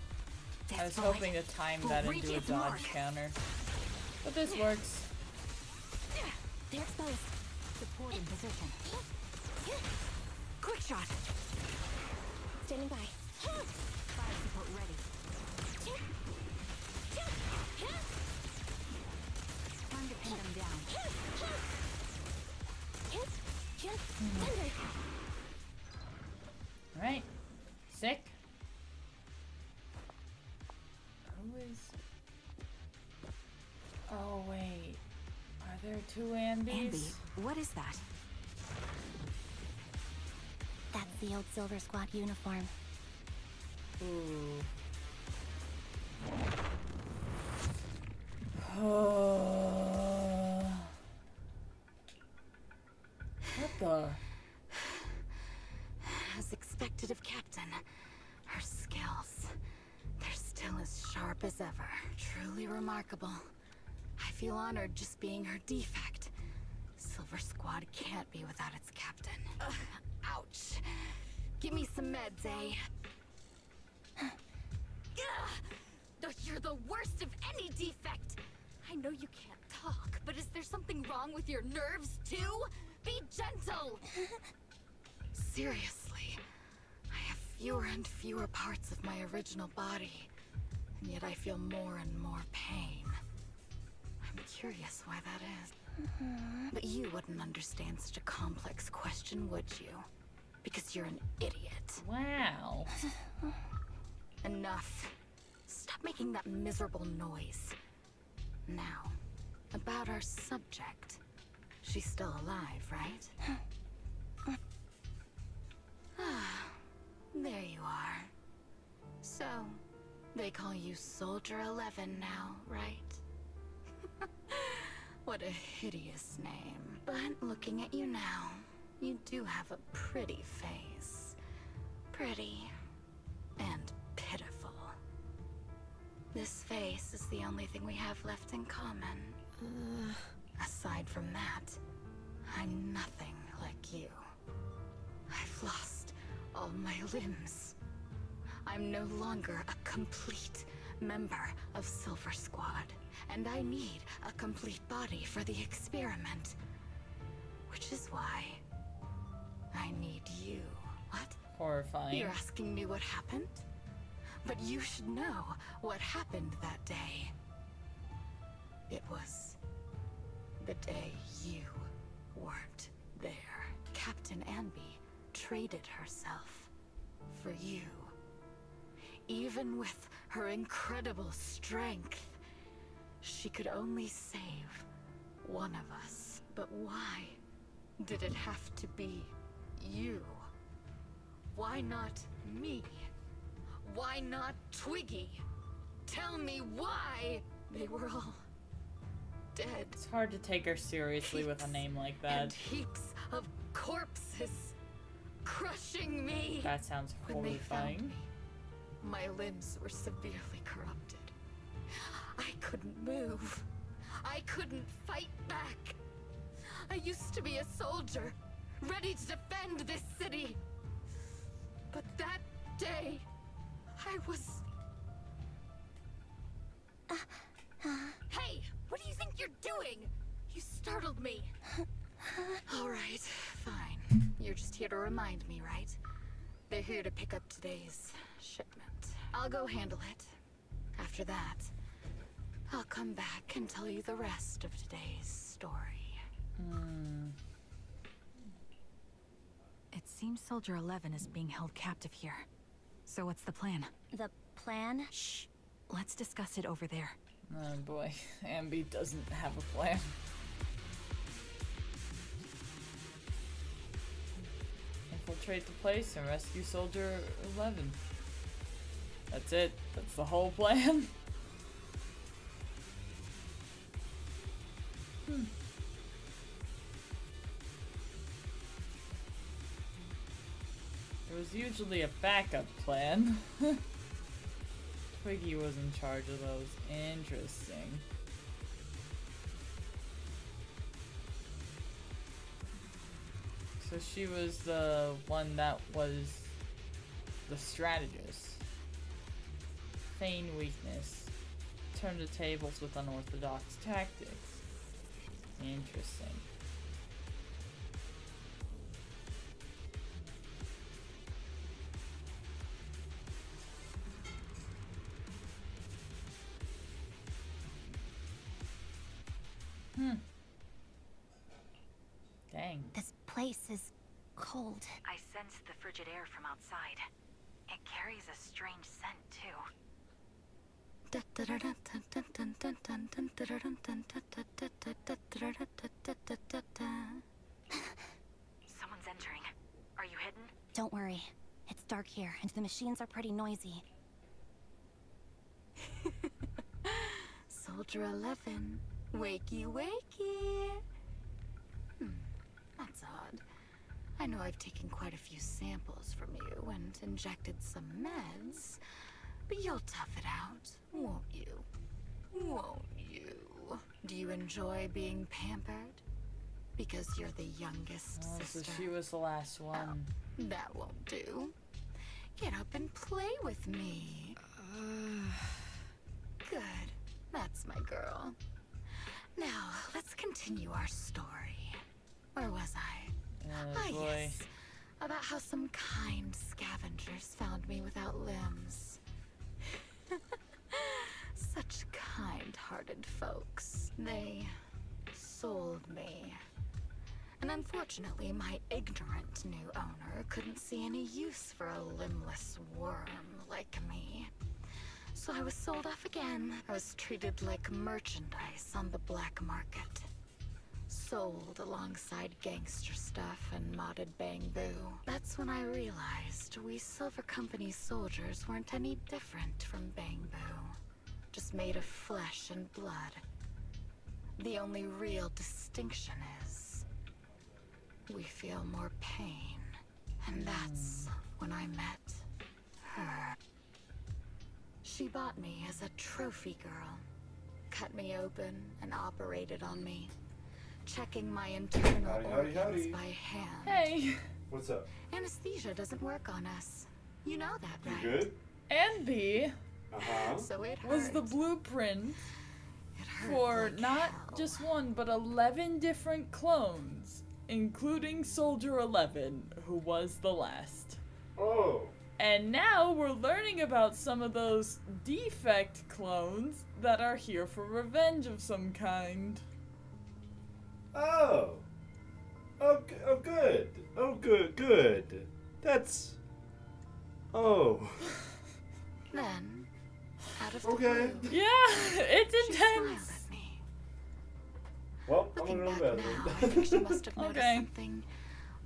I was hoping to time that into a dodge counter. But this works. They're exposed. Support in position. Quick shot. Standing by. Fire support ready. Time to pin them down. Thunder. Alright. Sick. Who is... Oh, wait. Are there two Ambys? Ambi, what is that? That's the old Silver Squad uniform. Ooh. Oh. What the? As expected of Captain, her skills, they're still as sharp as ever. Truly remarkable. I feel honored just being her defect. Silver Squad can't be without its captain. Ouch. Give me some meds, eh? You're the worst of any defect! I know you can't talk, but is there something wrong with your nerves, too? Be gentle! Seriously, I have fewer and fewer parts of my original body, and yet I feel more and more pain. I'm curious why that is. But you wouldn't understand such a complex question, would you? Because you're an idiot. Wow. Enough. Stop making that miserable noise. Now, about our subject. She's still alive, right? There you are. So, they call you Soldier 11 now, right? What a hideous name. But looking at you now, you do have a pretty face. Pretty and pitiful. This face is the only thing we have left in common. Aside from that, I'm nothing like you. I've lost all my limbs. I'm no longer a complete member of Silver Squad, and I need a complete body for the experiment. Which is why I need you. What? Horrifying. You're asking me what happened? But you should know what happened that day. It was the day you weren't there. Captain Anby traded herself for you. Even with her incredible strength, she could only save one of us. But why did it have to be you? Why not me? Why not Twiggy? Tell me why they were all dead. It's hard to take her seriously with a name like that. And heaps of corpses. crushing me. That sounds When they found horrifying. me, my limbs were severely corrupted. I couldn't move. I couldn't fight back. I used to be a soldier, ready to defend this city. But that day, I was... Hey, what do you think you're doing? You startled me. All right, fine. You're just here to remind me, right? They're here to pick up today's shipment. I'll go handle it. After that, I'll come back and tell you the rest of today's story. It seems Soldier 11 is being held captive here. So what's the plan? The plan? Shh. Let's discuss it over there. Oh boy, Ambi doesn't have a plan. Infiltrate the place and rescue Soldier 11. That's it. That's the whole plan. There was usually a backup plan. Twiggy was in charge of those. Interesting. So she was the one that was the strategist. Feign weakness. Turn the tables with unorthodox tactics. Interesting. Dang. This place is cold. I sensed the frigid air from outside. It carries a strange scent, too. Someone's entering. Are you hidden? Don't worry. It's dark here, and the machines are pretty noisy. Soldier 11, wakey wakey. That's odd. I know I've taken quite a few samples from you and injected some meds, but you'll tough it out, won't you? Won't you? Do you enjoy being pampered? Because you're the youngest Oh, so sister. she was the last one. That won't do. Get up and play with me. Good. That's my girl. Now, let's continue our story. Where was I? Oh boy. Yes. About how some kind scavengers found me without limbs. Such kind-hearted folks. They sold me. And unfortunately, my ignorant new owner couldn't see any use for a limbless worm like me. So I was sold off again. I was treated like merchandise on the black market. Sold alongside gangster stuff and modded bamboo. That's when I realized we Silver Company soldiers weren't any different from bamboo. Just made of flesh and blood. The only real distinction is we feel more pain. And that's when I met her. She bought me as a trophy girl. Cut me open and operated on me. Checking my internal organs by hand. Hey! What's up? Anesthesia doesn't work on us. You know that, You right? good? Ambi Uh-huh. So it was the hurt. blueprint It hurt for like not hell. just one, but 11 different clones, including Soldier 11, who was the last. Oh. And now we're learning about some of those defect clones that are here for revenge of some kind. Oh. Oh, good. Oh, good. That's... Oh. Then, out of the Okay. blue, Yeah, it's she smiled intense. at me. Well, I'm Looking gonna back go to now, bed. I think she must have noticed Okay. something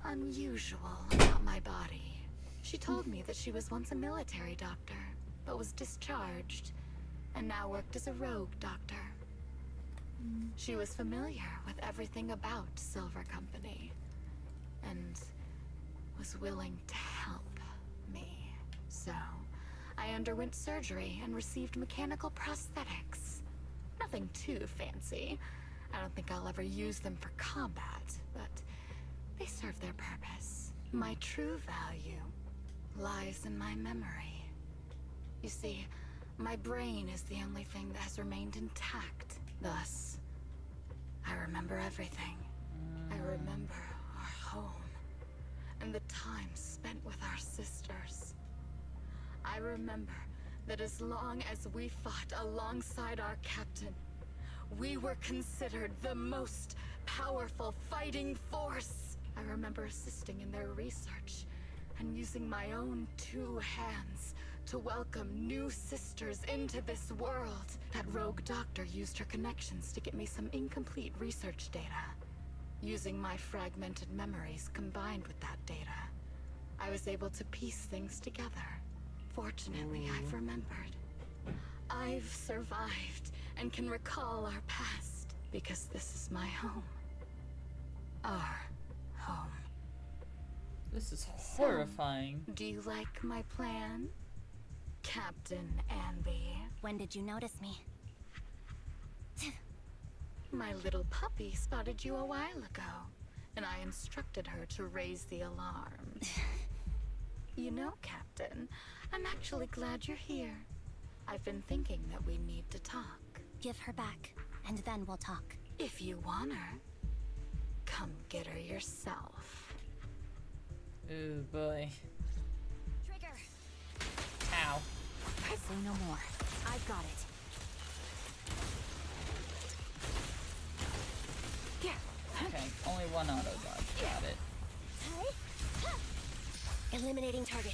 unusual about my body. She told me that she was once a military doctor, but was discharged, and now worked as a rogue doctor. She was familiar with everything about Silver Company. And was willing to help me. So, I underwent surgery and received mechanical prosthetics. Nothing too fancy. I don't think I'll ever use them for combat, but they serve their purpose. My true value lies in my memory. You see, my brain is the only thing that has remained intact. Thus, I remember everything. I remember our home and the time spent with our sisters. I remember that as long as we fought alongside our captain, we were considered the most powerful fighting force. I remember assisting in their research and using my own 2 hands to welcome new sisters into this world. That rogue doctor used her connections to get me some incomplete research data. Using my fragmented memories combined with that data, I was able to piece things together. Fortunately, I've remembered. I've survived and can recall our past because this is my home. Our home. This is horrifying. So, do you like my plan, Captain Anby? When did you notice me? My little puppy spotted you a while ago, and I instructed her to raise the alarm. You know, Captain, I'm actually glad you're here. I've been thinking that we need to talk. Give her back, and then we'll talk. If you want her, come get her yourself. Oh boy. Trigger! Ow. Say no more. I've got it. Okay, only one auto dodge. Got it. Eliminating target.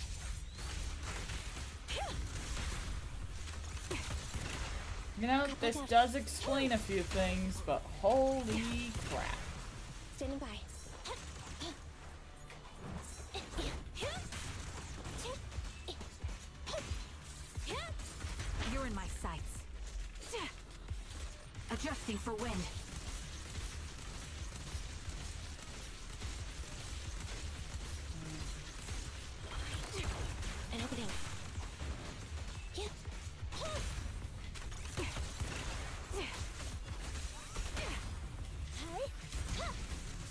You know, this does explain a few things, but holy crap. Standing by. You're in my sights. Adjusting for wind. An opening.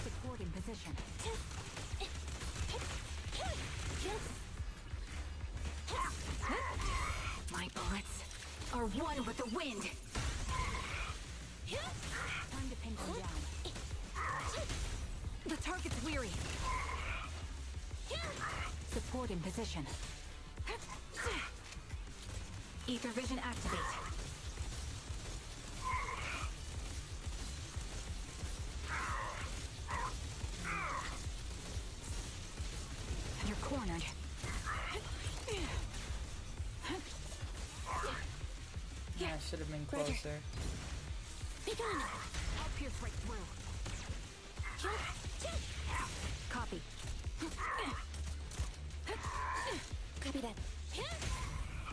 Supporting position. My bullets are one with the wind. Time to pin them down. The target's weary. Support in position. Ether vision activate. You're cornered. Yeah, I should have been closer. Be gone. I'll pierce right through. Copy. Copy that.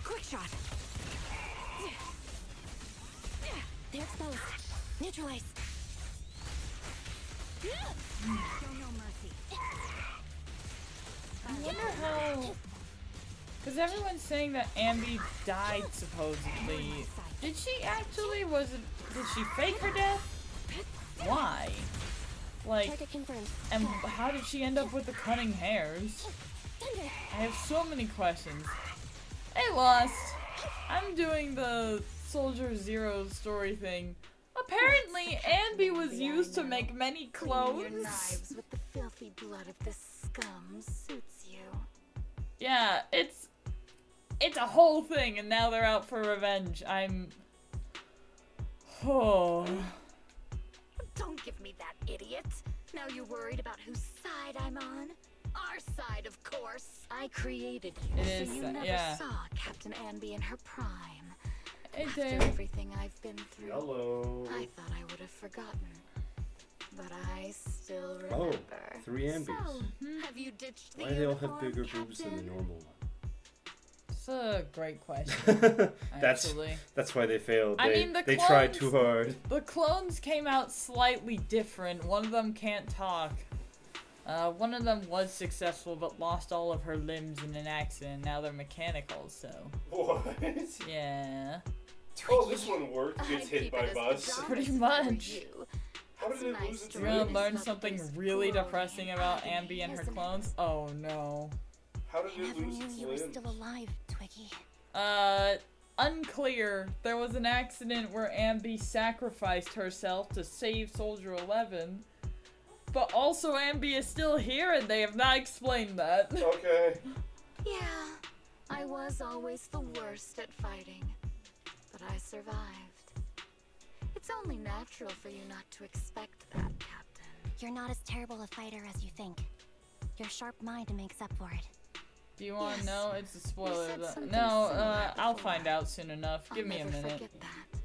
Quick shot. They're exposed. Neutralize. Show no mercy. I wonder how... Because everyone's saying that Ambi died, supposedly. Did she actually? Did she fake her death? Why? Like, Target confirmed. and how did she end up with the cunning hairs? I have so many questions. Hey, Lost. I'm doing the Soldier Zero story thing. Apparently, Ambi was used to make many Cleaning your clones. knives with the filthy blood of this scum suits you. Yeah, it's a whole thing, and now they're out for revenge. Oh. Don't give me that, idiot. Now you're worried about whose side I'm on? Our side, of course. I created you, It so is, you never yeah. saw Captain Anby in her prime. Hey, After Teyo. everything I've been through, Hello. I thought I would have forgotten. But I still remember. Oh, 3 Ambies. So, have you ditched the Why do they all have uniform, bigger boobs than the Captain? normal It's a great question, one? actually. That's why they failed. I They, mean, the they tried clones- too hard. The clones came out slightly different. One of them can't talk. One of them was successful, but lost all of her limbs in an accident. Now they're mechanical, so. What? Yeah. Oh, this one worked. Gets hit by bus. Pretty much. How did it lose its You're gonna limbs? learn something really depressing about Ambi and her clones? Oh no. How did I it never lose knew its you were limbs? still alive, Twiggy. Unclear. There was an accident where Ambi sacrificed herself to save Soldier 11. But also Ambi is still here and they have not explained that. Okay. Yeah, I was always the worst at fighting, but I survived. It's only natural for you not to expect that, Captain. You're not as terrible a fighter as you think. Your sharp mind makes up for it. Do you want to Yes. know? It's a spoiler. said something No, similar I'll before. find out soon enough. Give I'll me a never minute. forget that.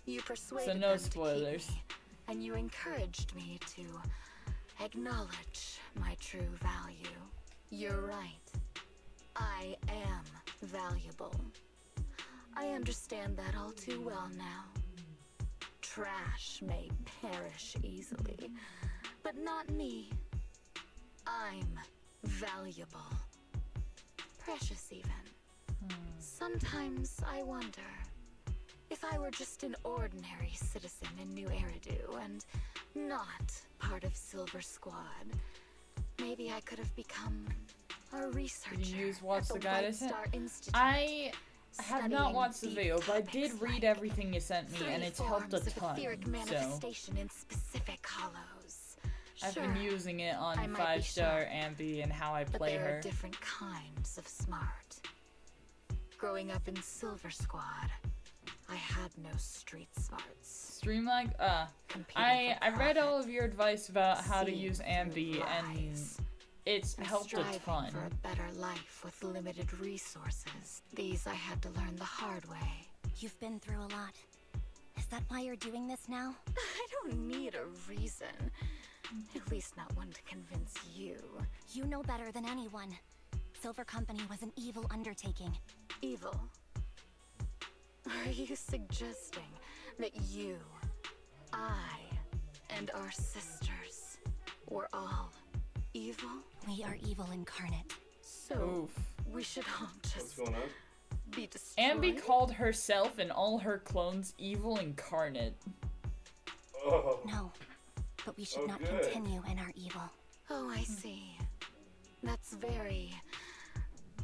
You persuaded no them spoilers. to keep me, and you encouraged me to acknowledge my true value. You're right. I am valuable. I understand that all too well now. Trash may perish easily, but not me. I'm valuable. Precious even. Sometimes I wonder if I were just an ordinary citizen in New Eridu and not part of Silver Squad, maybe I could have become a researcher. Did you use Watch at the Guide I White sent? Star Institute. I have not studying watched the deep video, but I did topics read like everything you sent me, and three it's helped a forms of ton. etheric So manifestation in specific hollows. I've Sure, been using it on I might be 5-star sharp, Ambi and how I but play there her. are different kinds of smart. Growing up in Silver Squad, I had no street smarts. Streamlag? Competing I for read all profit, of your advice about how to seeing use through Ambi, and lies, it's and helped a striving ton. for a better life with limited resources. These I had to learn the hard way. You've been through a lot. Is that why you're doing this now? I don't need a reason. At least not one to convince you. You know better than anyone. Silver Company was an evil undertaking. Evil? Are you suggesting that you, I, and our sisters were all evil? We are evil incarnate. So Oof. we should all What's just going on? be destroyed? Ambi called herself and all her clones evil incarnate. Oh. No, but we should Oh, not good. continue in our evil. Oh, I see. That's very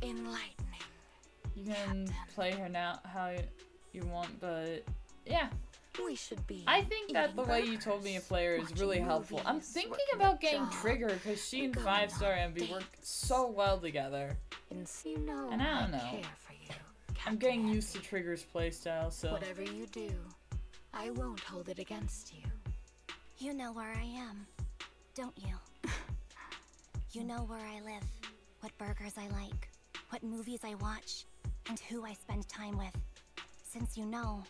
enlightening. You can Captain. play her now how you want, but yeah. We should be. I think that the eating way you told me to burgers, play her is watching really helpful. I'm movies, thinking working about a getting job, Trigger because she and going 5-star on Ambi work dates. so well together. And so you know And I don't know. care for you, I'm Captain getting used to Andy. Trigger's playstyle, so Whatever you do, I won't hold it against you. You know where I am, don't you? You know where I live, what burgers I like, what movies I watch, and who I spend time with. Since you know,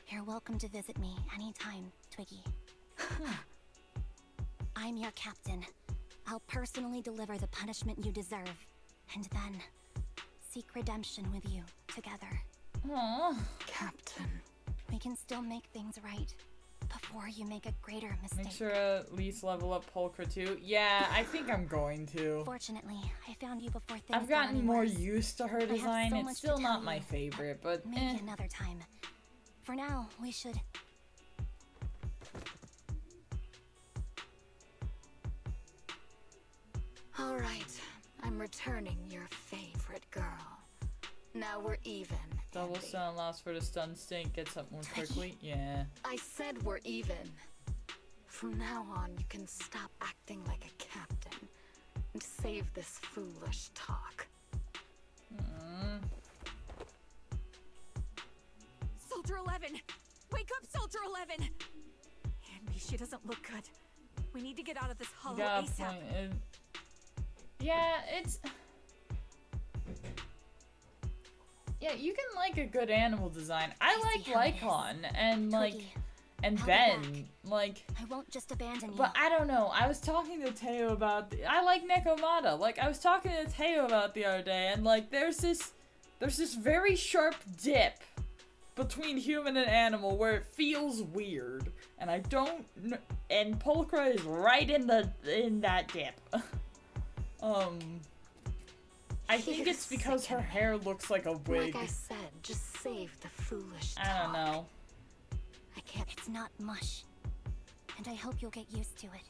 you're welcome to visit me anytime, Twiggy. I'm your captain. I'll personally deliver the punishment you deserve, and then seek redemption with you together. Aww. Captain. We can still make things right before you make a greater mistake. Make sure to at least level up Pulchra too. Yeah, I think I'm going to. Fortunately, I found you before things I've got gotten any more worse. used to her have design. so It's much to still tell not my you, favorite, but Maybe eh. another time. For now, we should... All right, I'm returning your favorite girl. Now we're even. Double Andy. stun loss for the stun stink gets up more quickly. Yeah. I said we're even. From now on, you can stop acting like a captain and save this foolish talk. Soldier 11! Wake up, Soldier 11! Ambi, she doesn't look good. We need to get out of this hollow Got a ASAP. point. Yeah, it's. Yeah, you can like a good animal design. I I see how it like is. Lycon and like Twiggy, and I'll be Ben. back. Like, I won't just abandon you. but I don't know. I was talking to Teyo about. I like Nekomata. Like, I was talking to Teyo about the other day, and like, there's this very sharp dip between human and animal where it feels weird, and I don't. And Pulchra is right in that dip. I think it's because her hair looks like a wig. Like I said, just save the foolish talk. I don't know. I can't. It's not mush. And I hope you'll get used to it.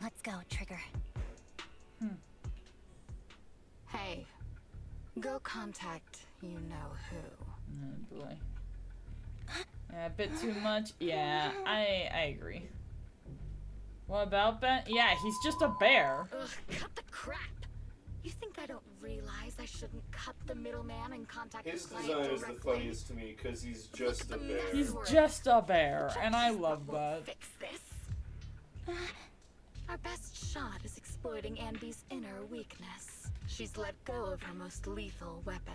Let's go, Trigger. Hey, go contact you-know-who. Oh boy. Yeah, a bit too much. Yeah, I agree. What about Ben? Yeah, he's just a bear. Ugh, cut the crap! You think I don't realize I shouldn't cut the middleman and contact His the client design is the directly? funniest to me because he's just a bear. He's just a bear, and I love that. Fix this. Our best shot is exploiting Anby's inner weakness. She's let go of her most lethal weapon.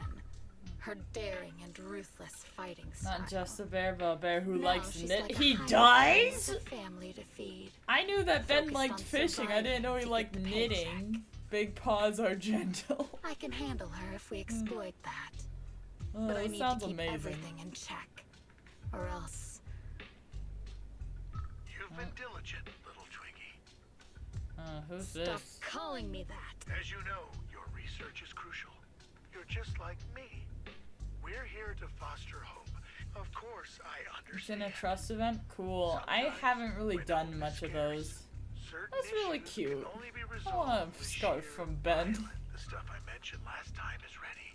Her daring and ruthless fighting style. Not just a bear, but a bear who Now likes she's knit. like a He hired dies? hand with a family to feed. I knew that Ben Focused liked on fishing. I didn't know he surviving to liked get the knitting. Big paws are gentle. I can handle her if we exploit that. Oh, But I that need sounds to keep amazing. everything in check. Or else... You've been diligent, little Twiggy. Who's Stop this? calling me that. As you know, your research is crucial. You're just like me. We're here to foster hope. Of course, I It's in understand. a trust event? Cool. I haven't really done much of those. Certain That's really issues cute. can only be I resolved want a with scarf sheer from Ben. violence. The stuff I mentioned last time is ready.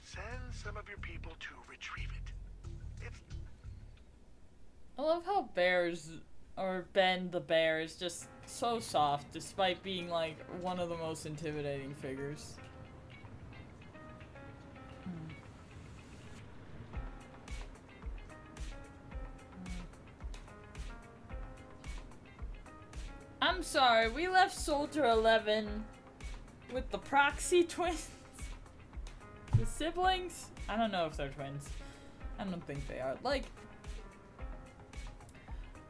Send some of your people to retrieve it. It's I love how bears, or Ben the bear, is just so soft despite being like one of the most intimidating figures. I'm sorry, we left Soldier 11 with the proxy twins. The siblings? I don't know if they're twins. I don't think they are. Like,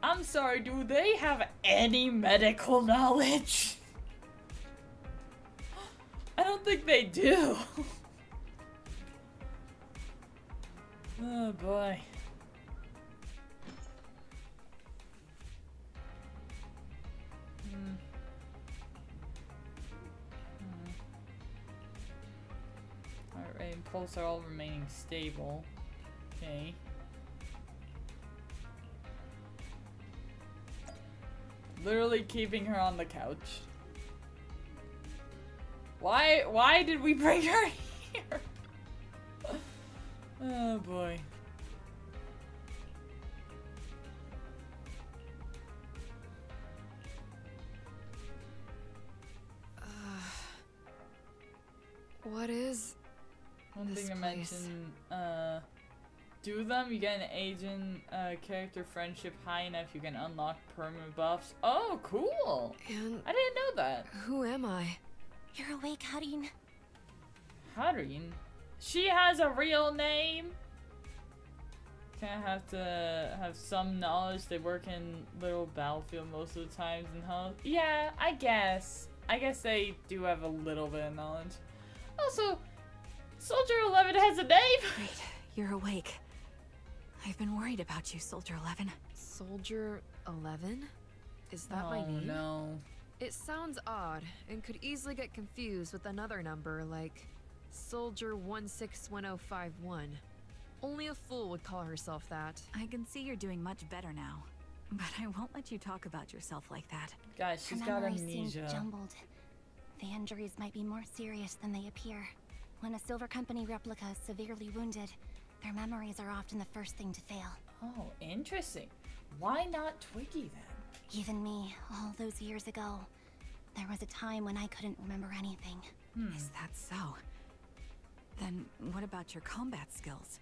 I'm sorry, do they have any medical knowledge? I don't think they do. Oh boy. Alright, and pulse are all remaining stable. Okay. Literally keeping her on the couch. Why did we bring her here? Oh boy. What is One this thing to place? mention, do them, you get an agent character friendship high enough, you can unlock permanent buffs. Oh, cool! And I didn't know that. who am I? You're awake, Harin. Harin? She has a real name? Kinda have to have some knowledge. They work in little battlefield most of the times and how. Yeah, I guess. I guess they do have a little bit of knowledge. Also, Soldier 11 has a name! Great, you're awake. I've been worried about you, Soldier 11. Soldier 11? Is that my Oh name? no. It sounds odd and could easily get confused with another number like Soldier 161051. Only a fool would call herself that. I can see you're doing much better now. But I won't let you talk about yourself like that. Guys, Her she's got memory seems amnesia. jumbled. The injuries might be more serious than they appear. When a Silver Company replica is severely wounded, their memories are often the first thing to fail. Oh, interesting. Why not Twiggy then? Even me, all those years ago, there was a time when I couldn't remember anything. Is that so? Then what about your combat skills?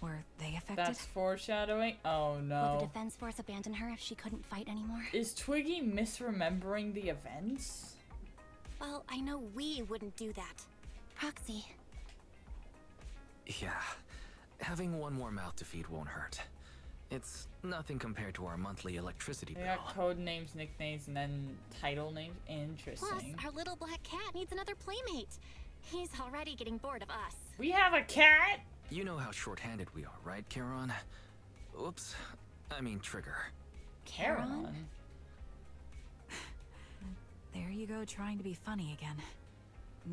Were they affected? That's foreshadowing? Oh Will the no. defense force abandon her if she couldn't fight anymore? Is Twiggy misremembering the events? Well, I know we wouldn't do that. Proxy, Yeah, having one more mouth to feed won't hurt. It's nothing compared to our monthly electricity They bill. got code names, nicknames, and then title names. plus Interesting. our little black cat needs another playmate. He's already getting bored of us. We have a cat? You know how short-handed we are, right, Charon? Oops. I mean Trigger. Charon? There you go, trying to be funny again.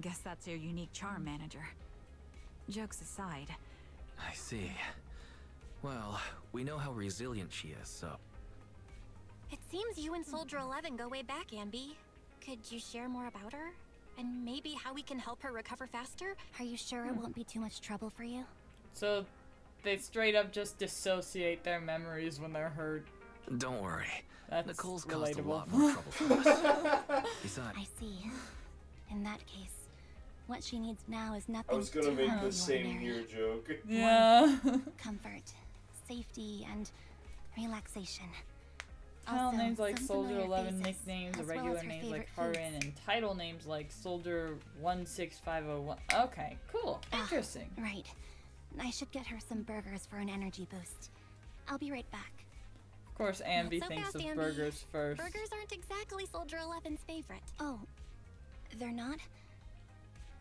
Guess that's your unique charm, manager. Jokes aside. I see. Well, we know how resilient she is, so... It seems you and Soldier 11 go way back, Ambi. Could you share more about her? And maybe how we can help her recover faster? Are you sure it won't be too much trouble for you? So, they straight up just dissociate their memories when they're hurt. Don't worry. That's Nicole's relatable. caused a lot more trouble for us. Besides... I see. In that case, what she needs now is nothing I was gonna too make out of the the same ordinary. here joke. Yeah. Comfort, safety, and relaxation. Title Also, names like some Soldier familiar 11, faces, nicknames, as well irregular as her names like favorite Harin, foods. and title names like Soldier 16501. Okay, cool. Interesting. Right. I should get her some burgers for an energy boost. I'll be right back. Of course, Ambi Not so thinks fast, of Ambi. burgers first. Burgers aren't exactly Soldier 11's favorite. Oh, they're not?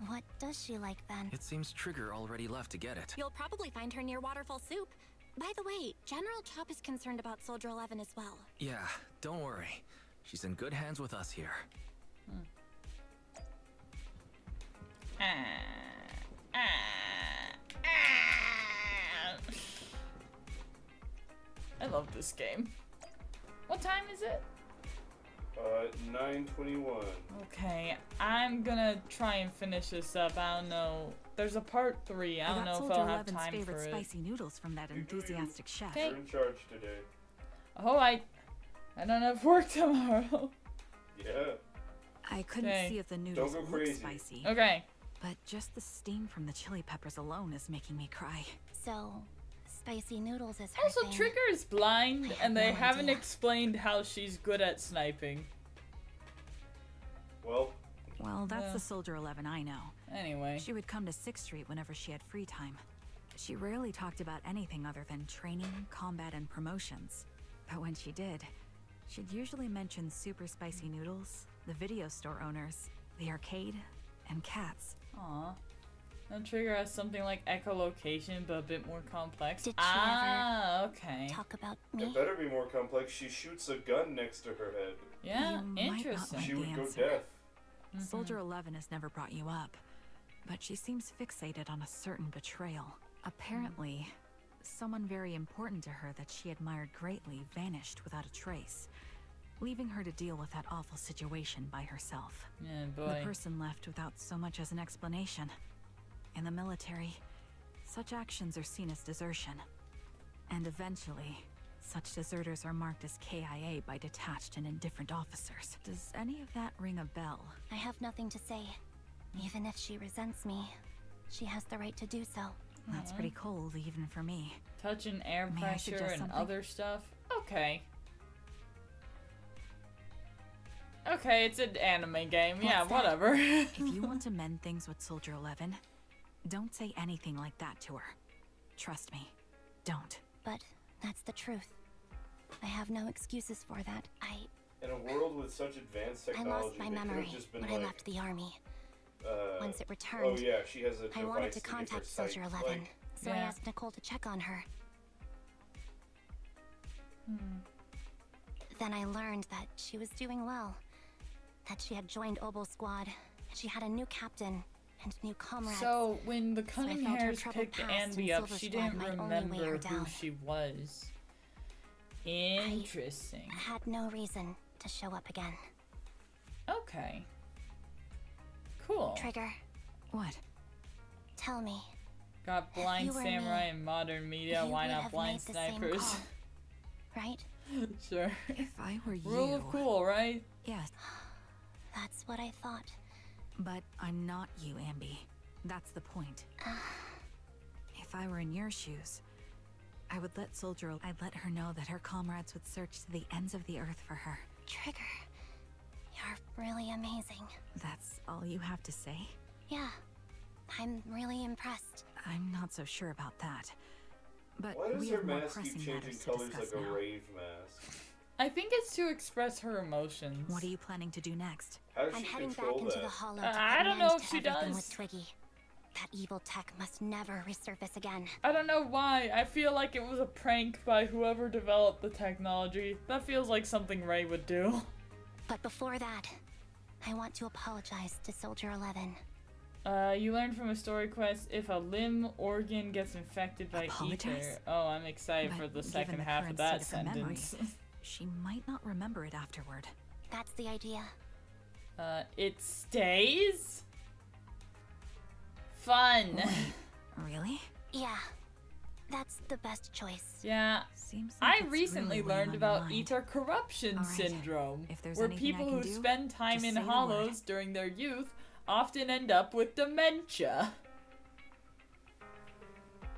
What does she like then? It seems Trigger already left to get it. You'll probably find her near Waterfall Soup. By the way, General Chop is concerned about Soldier 11 as well. Yeah, don't worry. She's in good hands with us here. I love this game. What time is it? 9:21. Okay, I'm gonna try and finish this up. I don't know. There's a part 3. I don't got know if Soldier I'll have 11's time favorite for it. spicy noodles from that enthusiastic chef. Okay. You're in charge today. Oh, I don't have work tomorrow. Yeah. I couldn't Okay. see if the noodles go looked crazy. spicy, Okay. but just the steam from the chili peppers alone is making me cry. So, spicy noodles is her Also, thing. Trigger is blind, I have and they no haven't idea. explained how she's good at sniping. Well, Well, that's Yeah. the Soldier 11 I know. Anyway. She would come to 6th Street whenever she had free time. She rarely talked about anything other than training, combat, and promotions. But when she did, she'd usually mention super spicy noodles, the video store owners, the arcade, and cats. Aw. Now Trigger has something like echolocation, but a bit more complex. Did she Okay. Talk about it me? better be more complex. She shoots a gun next to her head. Yeah, You might not interesting. like She the would go answer. deaf. Soldier 11 has never brought you up, but she seems fixated on a certain betrayal. Apparently, someone very important to her that she admired greatly vanished without a trace, leaving her to deal with that awful situation by herself. Yeah, The boy. person left without so much as an explanation. In the military, such actions are seen as desertion. And eventually, such deserters are marked as KIA by detached and indifferent officers. Does any of that ring a bell? I have nothing to say. Even if she resents me, she has the right to do so. That's pretty cold, even for me. Touch and air May I pressure suggest and something? other stuff. Okay. Okay, it's an anime game. Yeah, What's that? whatever. If you want to mend things with Soldier 11, don't say anything like that to her. Trust me, don't. But that's the truth. I have no excuses for that. In a world with such advanced I technology, lost my they could memory have just been when like, I left the army. Once it oh returned, yeah, she has a device I wanted to give her contact sight. Soldier 11, Like, so I Yeah. asked Nicole to check on her. Then I learned that she was doing well. That she had joined Obel Squad, and she had a new captain and new comrades. So when the I Cunning felt her Hairs troubled picked past Anby and up, Silver she Squad didn't might only weigh remember her who down. she was. Interesting. I had no reason to show up again. Okay. Cool. Trigger, What? tell me, Got blind you were samurai me, in modern media. you Why would not have blind made the same snipers? call, right? Sure. If I were you... Rule of cool, right? Yes, That's what I thought. but I'm not you, Ambi. That's the point. If I were in your shoes, I'd let her know that her comrades would search to the ends of the earth for her. Trigger, you're really amazing. That's all you have to say? Yeah, I'm really impressed. I'm not so sure about that. But why does we her have more mask keep pressing changing matters to colors discuss like a now. rave mask? I think it's to express her emotions. What are you planning to do next? How does I'm she heading back control into that? the hollow I to put don't an know end if to she everything does. with Twiggy. That evil tech must never resurface again. I don't know why. I feel like it was a prank by whoever developed the technology. That feels like something Ray would do. But before that, I want to apologize to Soldier 11. You learned from a story quest if a limb organ gets infected by ether. Oh, I'm excited for the second half of that sentence. She might not remember it afterward. That's the idea. It stays? Fun. Really? Yeah. That's the best choice. Yeah. Seems like I recently learned about ether corruption syndrome, where people who spend time in hollows during their youth often end up with dementia.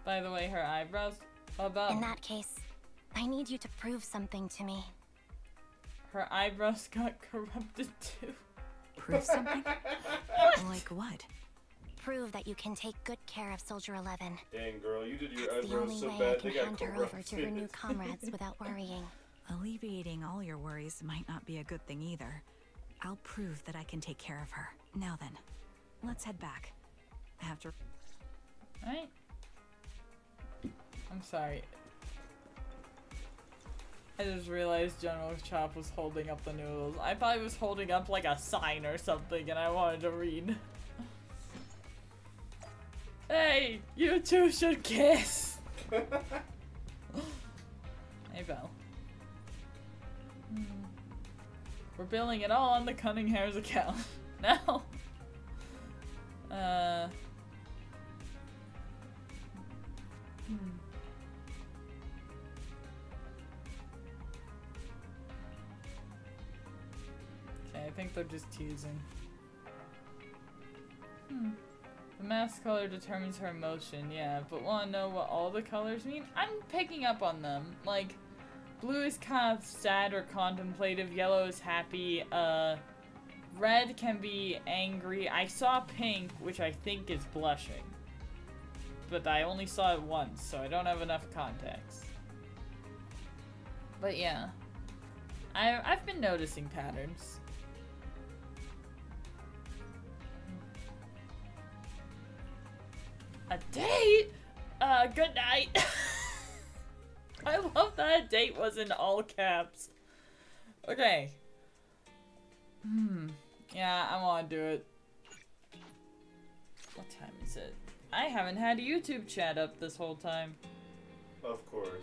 By the way, her eyebrows above. In that case, I need you to prove something to me. Her eyebrows got corrupted too. Prove something? Like what? Prove that you can take good care of Soldier 11. Dang, girl, you did your That's the eyebrows only so way I bad can they got hand her over to her new comrades without worrying. Alleviating all your worries might not be a good thing either. I'll prove that I can take care of her. Now then, let's head back. I have to... Right? I'm sorry. I just realized General Chop was holding up the noodles. I thought he was holding up like a sign or something and I wanted to read. Hey, you two should kiss! Hey, Belle. We're billing it all on the Cunningham's account. Now. Okay, I think they're just teasing. The mask color determines her emotion, yeah, but wanna know what all the colors mean? I'm picking up on them. Like, blue is kind of sad or contemplative, yellow is happy, red can be angry. I saw pink, which I think is blushing. But I only saw it once, so I don't have enough context. But yeah. I've been noticing patterns. A date? Good night. I love that a date was in all caps. Okay. Yeah, I want to do it. What time is it? I haven't had YouTube chat up this whole time. Of course.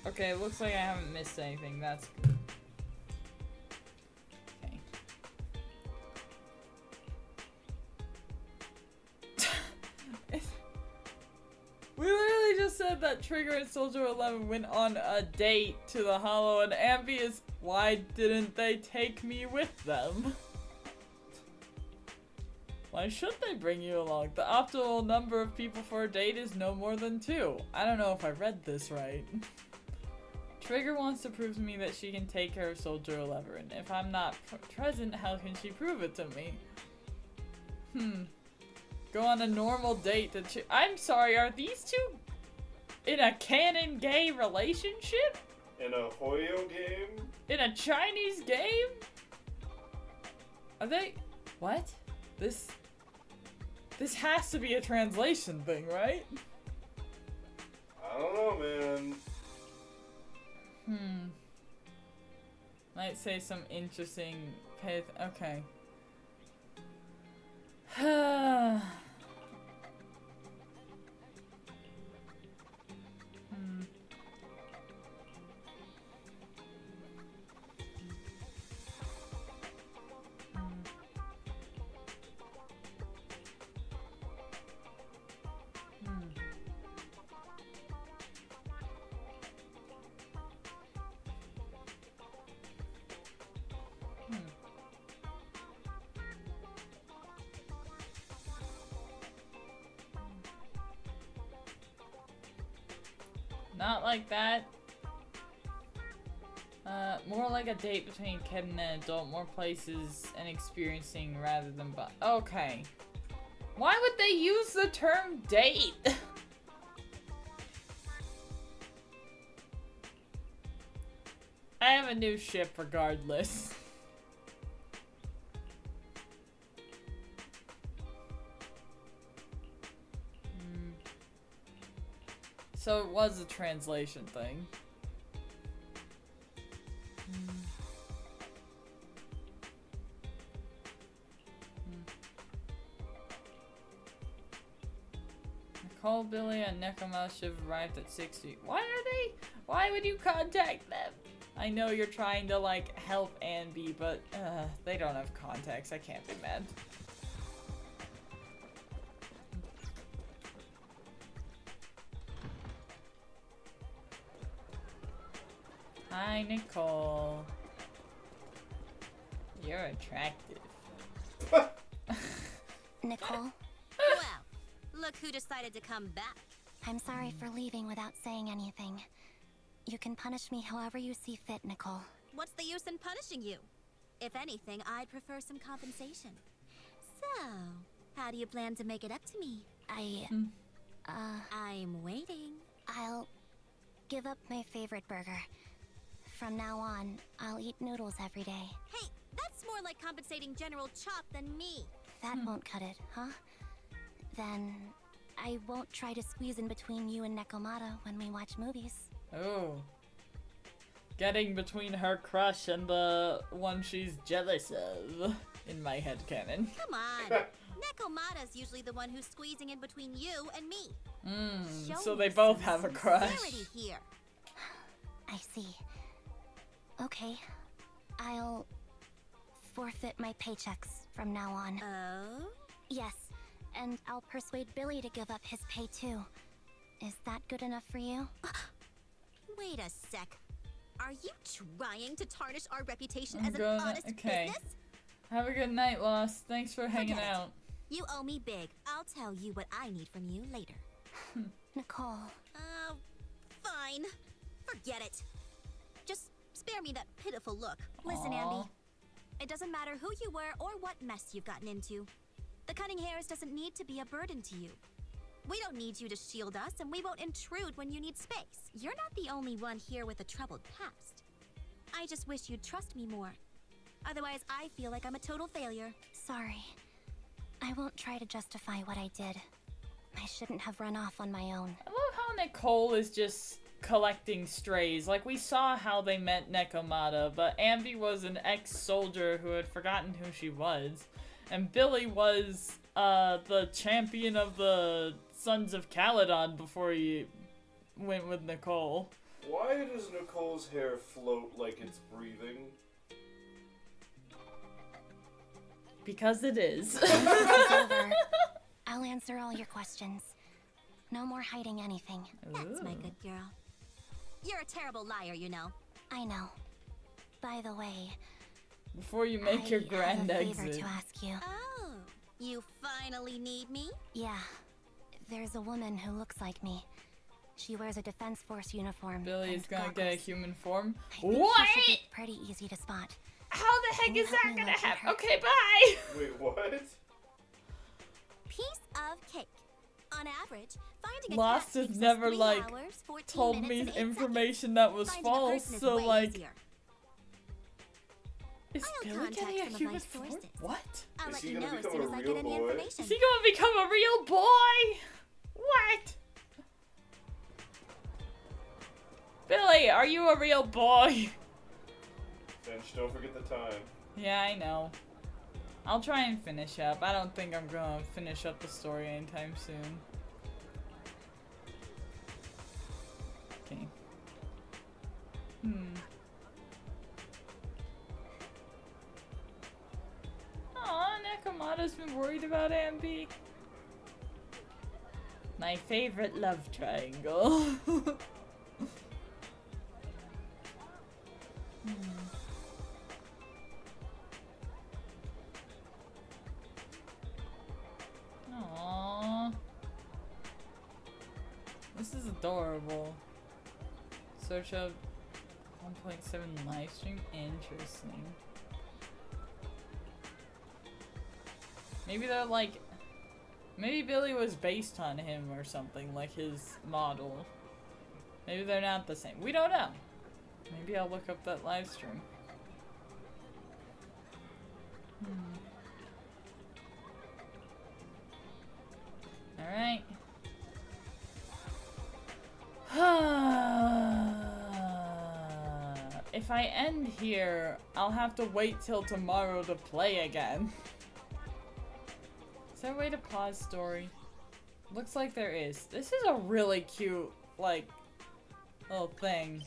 Okay, it looks like I haven't missed anything. That's good. We literally just said that Trigger and Soldier 11 went on a date to the Hollow, and Ambi is, why didn't they take me with them? Why should they bring you along? The optimal number of people for a date is no more than 2. I don't know if I read this right. Trigger wants to prove to me that she can take care of Soldier 11. If I'm not present, how can she prove it to me? Go on a normal date to I'm sorry, are these two in a canon gay relationship? In a Hoyo game? In a Chinese game? Are they... What? This has to be a translation thing, right? I don't know, man. Might say some interesting... Okay. Not like that. More like a date between kid and an adult, more places and experiencing rather than okay. Why would they use the term date? I have a new ship regardless. So it was a translation thing. Nicole, Billy, and Nekomata should have arrived at 60. Why are they? Why would you contact them? I know you're trying to, like, help Anby, but they don't have contacts. I can't be mad. Hi, Nicole. You're attractive. Nicole, Well, look who decided to come back. I'm sorry for leaving without saying anything. You can punish me however you see fit, Nicole. What's the use in punishing you? If anything, I'd prefer some compensation. So, how do you plan to make it up to me? I'm waiting. I'll give up my favorite burger. From now on, I'll eat noodles every day. Hey, that's more like compensating General Chop than me. That won't cut it, huh? Then I won't try to squeeze in between you and Nekomata when we watch movies. Oh. Getting between her crush and the one she's jealous of. In my headcanon. Come on. Nekomata's usually the one who's squeezing in between you and me. So they both have a crush. Sincerity here. I see. Okay. I'll forfeit my paychecks from now on. Oh? Yes, and I'll persuade Billy to give up his pay too. Is that good enough for you? Wait a sec. Are you trying to tarnish our reputation as an honest business? Have a good night, Lost. Thanks for hanging out. You owe me big. I'll tell you what I need from you later. Nicole. Fine. Forget it. Just spare me that pitiful look. Listen, Andy. It doesn't matter who you were or what mess you've gotten into. The cutting hairs doesn't need to be a burden to you. We don't need you to shield us, and we won't intrude when you need space. You're not the only one here with a troubled past. I just wish you'd trust me more. Otherwise, I feel like I'm a total failure. Sorry. I won't try to justify what I did. I shouldn't have run off on my own. I love how Nicole is just collecting strays. Like, we saw how they met Nekomata, but Anby was an ex-soldier who had forgotten who she was. And Billy was the champion of the Sons of Caledon before he went with Nicole. Why does Nicole's hair float like it's breathing? Because it is. It's over. I'll answer all your questions. No more hiding anything. That's my good girl. You're a terrible liar, you know. I know. By the way, before you make your grand I have a favor exit. to ask you. Oh, you finally need me? Yeah. There's a woman who looks like me. She wears a Defense Force uniform. Billy is gonna get a human form. I think What? She should be pretty easy to spot. How the heck is that gonna happen? Okay, bye! Wait, what? Piece of cake. On average, finding a Lost cat has takes us never, 3 like, hours, 14 told minutes, me and 8 information that was Finding a false, person is so, way like... easier. Is I'll Billy contact getting a some of human my form? sources. What? I'll Is let he you gonna know as become soon a as I real get any boy? information. Is he gonna become a real boy? What? Billy, are you a real boy? Finch, don't forget the time. Yeah, I know. I'll try and finish up. I don't think I'm gonna finish up the story anytime soon. Okay. Aw, Nekomata's been worried about Anby. My favorite love triangle. Aww. This is adorable. Search up 1.7 livestream. Interesting. Maybe they're like... Maybe Billy was based on him or something, like his model. Maybe they're not the same. We don't know. Maybe I'll look up that live stream. Alright. if I end here, I'll have to wait till tomorrow to play again. Is there a way to pause story? Looks like there is. This is a really cute, like, little thing.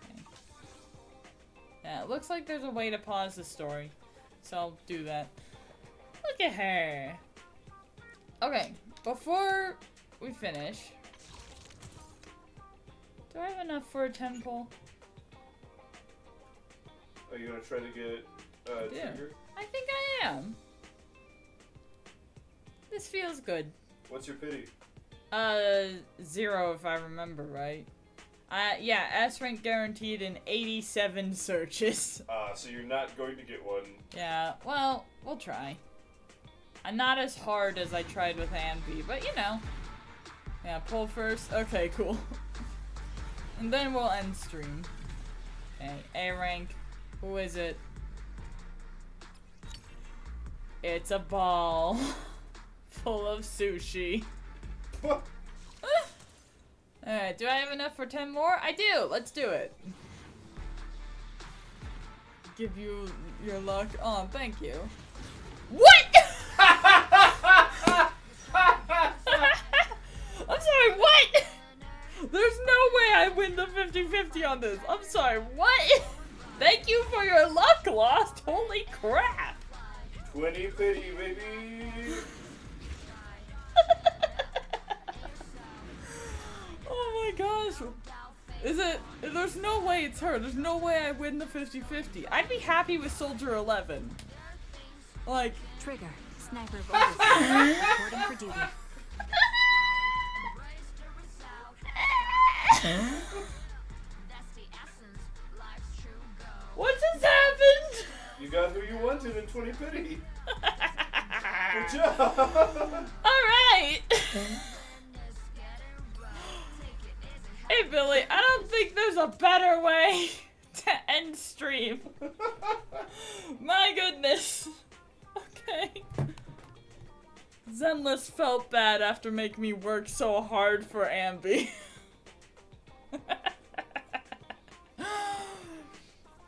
Okay. Yeah, it looks like there's a way to pause the story. So I'll do that. Look at her. Okay, before we finish, do I have enough for a temple? Are you gonna try to get Trigger? I think I am. This feels good. What's your pity? 0 if I remember right. Yeah, S rank guaranteed in 87 searches. So you're not going to get one. Yeah, well, we'll try. Not as hard as I tried with Anby, but you know. Yeah, pull first. Okay, cool. And then we'll end stream. Okay, A rank. Who is it? It's a ball. Full of sushi. Alright, do I have enough for 10 more? I do! Let's do it. Give you your luck. Oh, thank you. What?! I'm sorry, what?! There's no way I win the 50-50 on this. I'm sorry, what?! Thank you for your luck, Lost! Holy crap! 20 pity, baby! Oh my gosh. Is it? There's no way it's her. There's no way I win the 50-50. I'd be happy with Soldier 11. Like. Trigger. Sniper reporting for duty. What just happened? You got who you wanted in 20 pity. Good job. Alright. Hey Billy, I don't think there's a better way to end stream. My goodness. Okay. Zenless felt bad after making me work so hard for Ambi.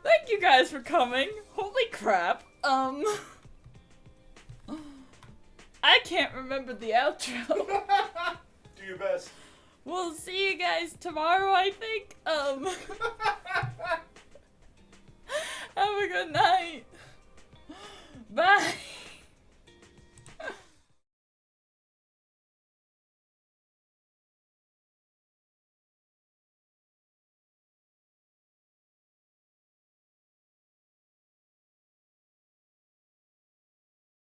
Thank you guys for coming. Holy crap. I can't remember the outro. Do your best. We'll see you guys tomorrow, I think. Have a good night. Bye.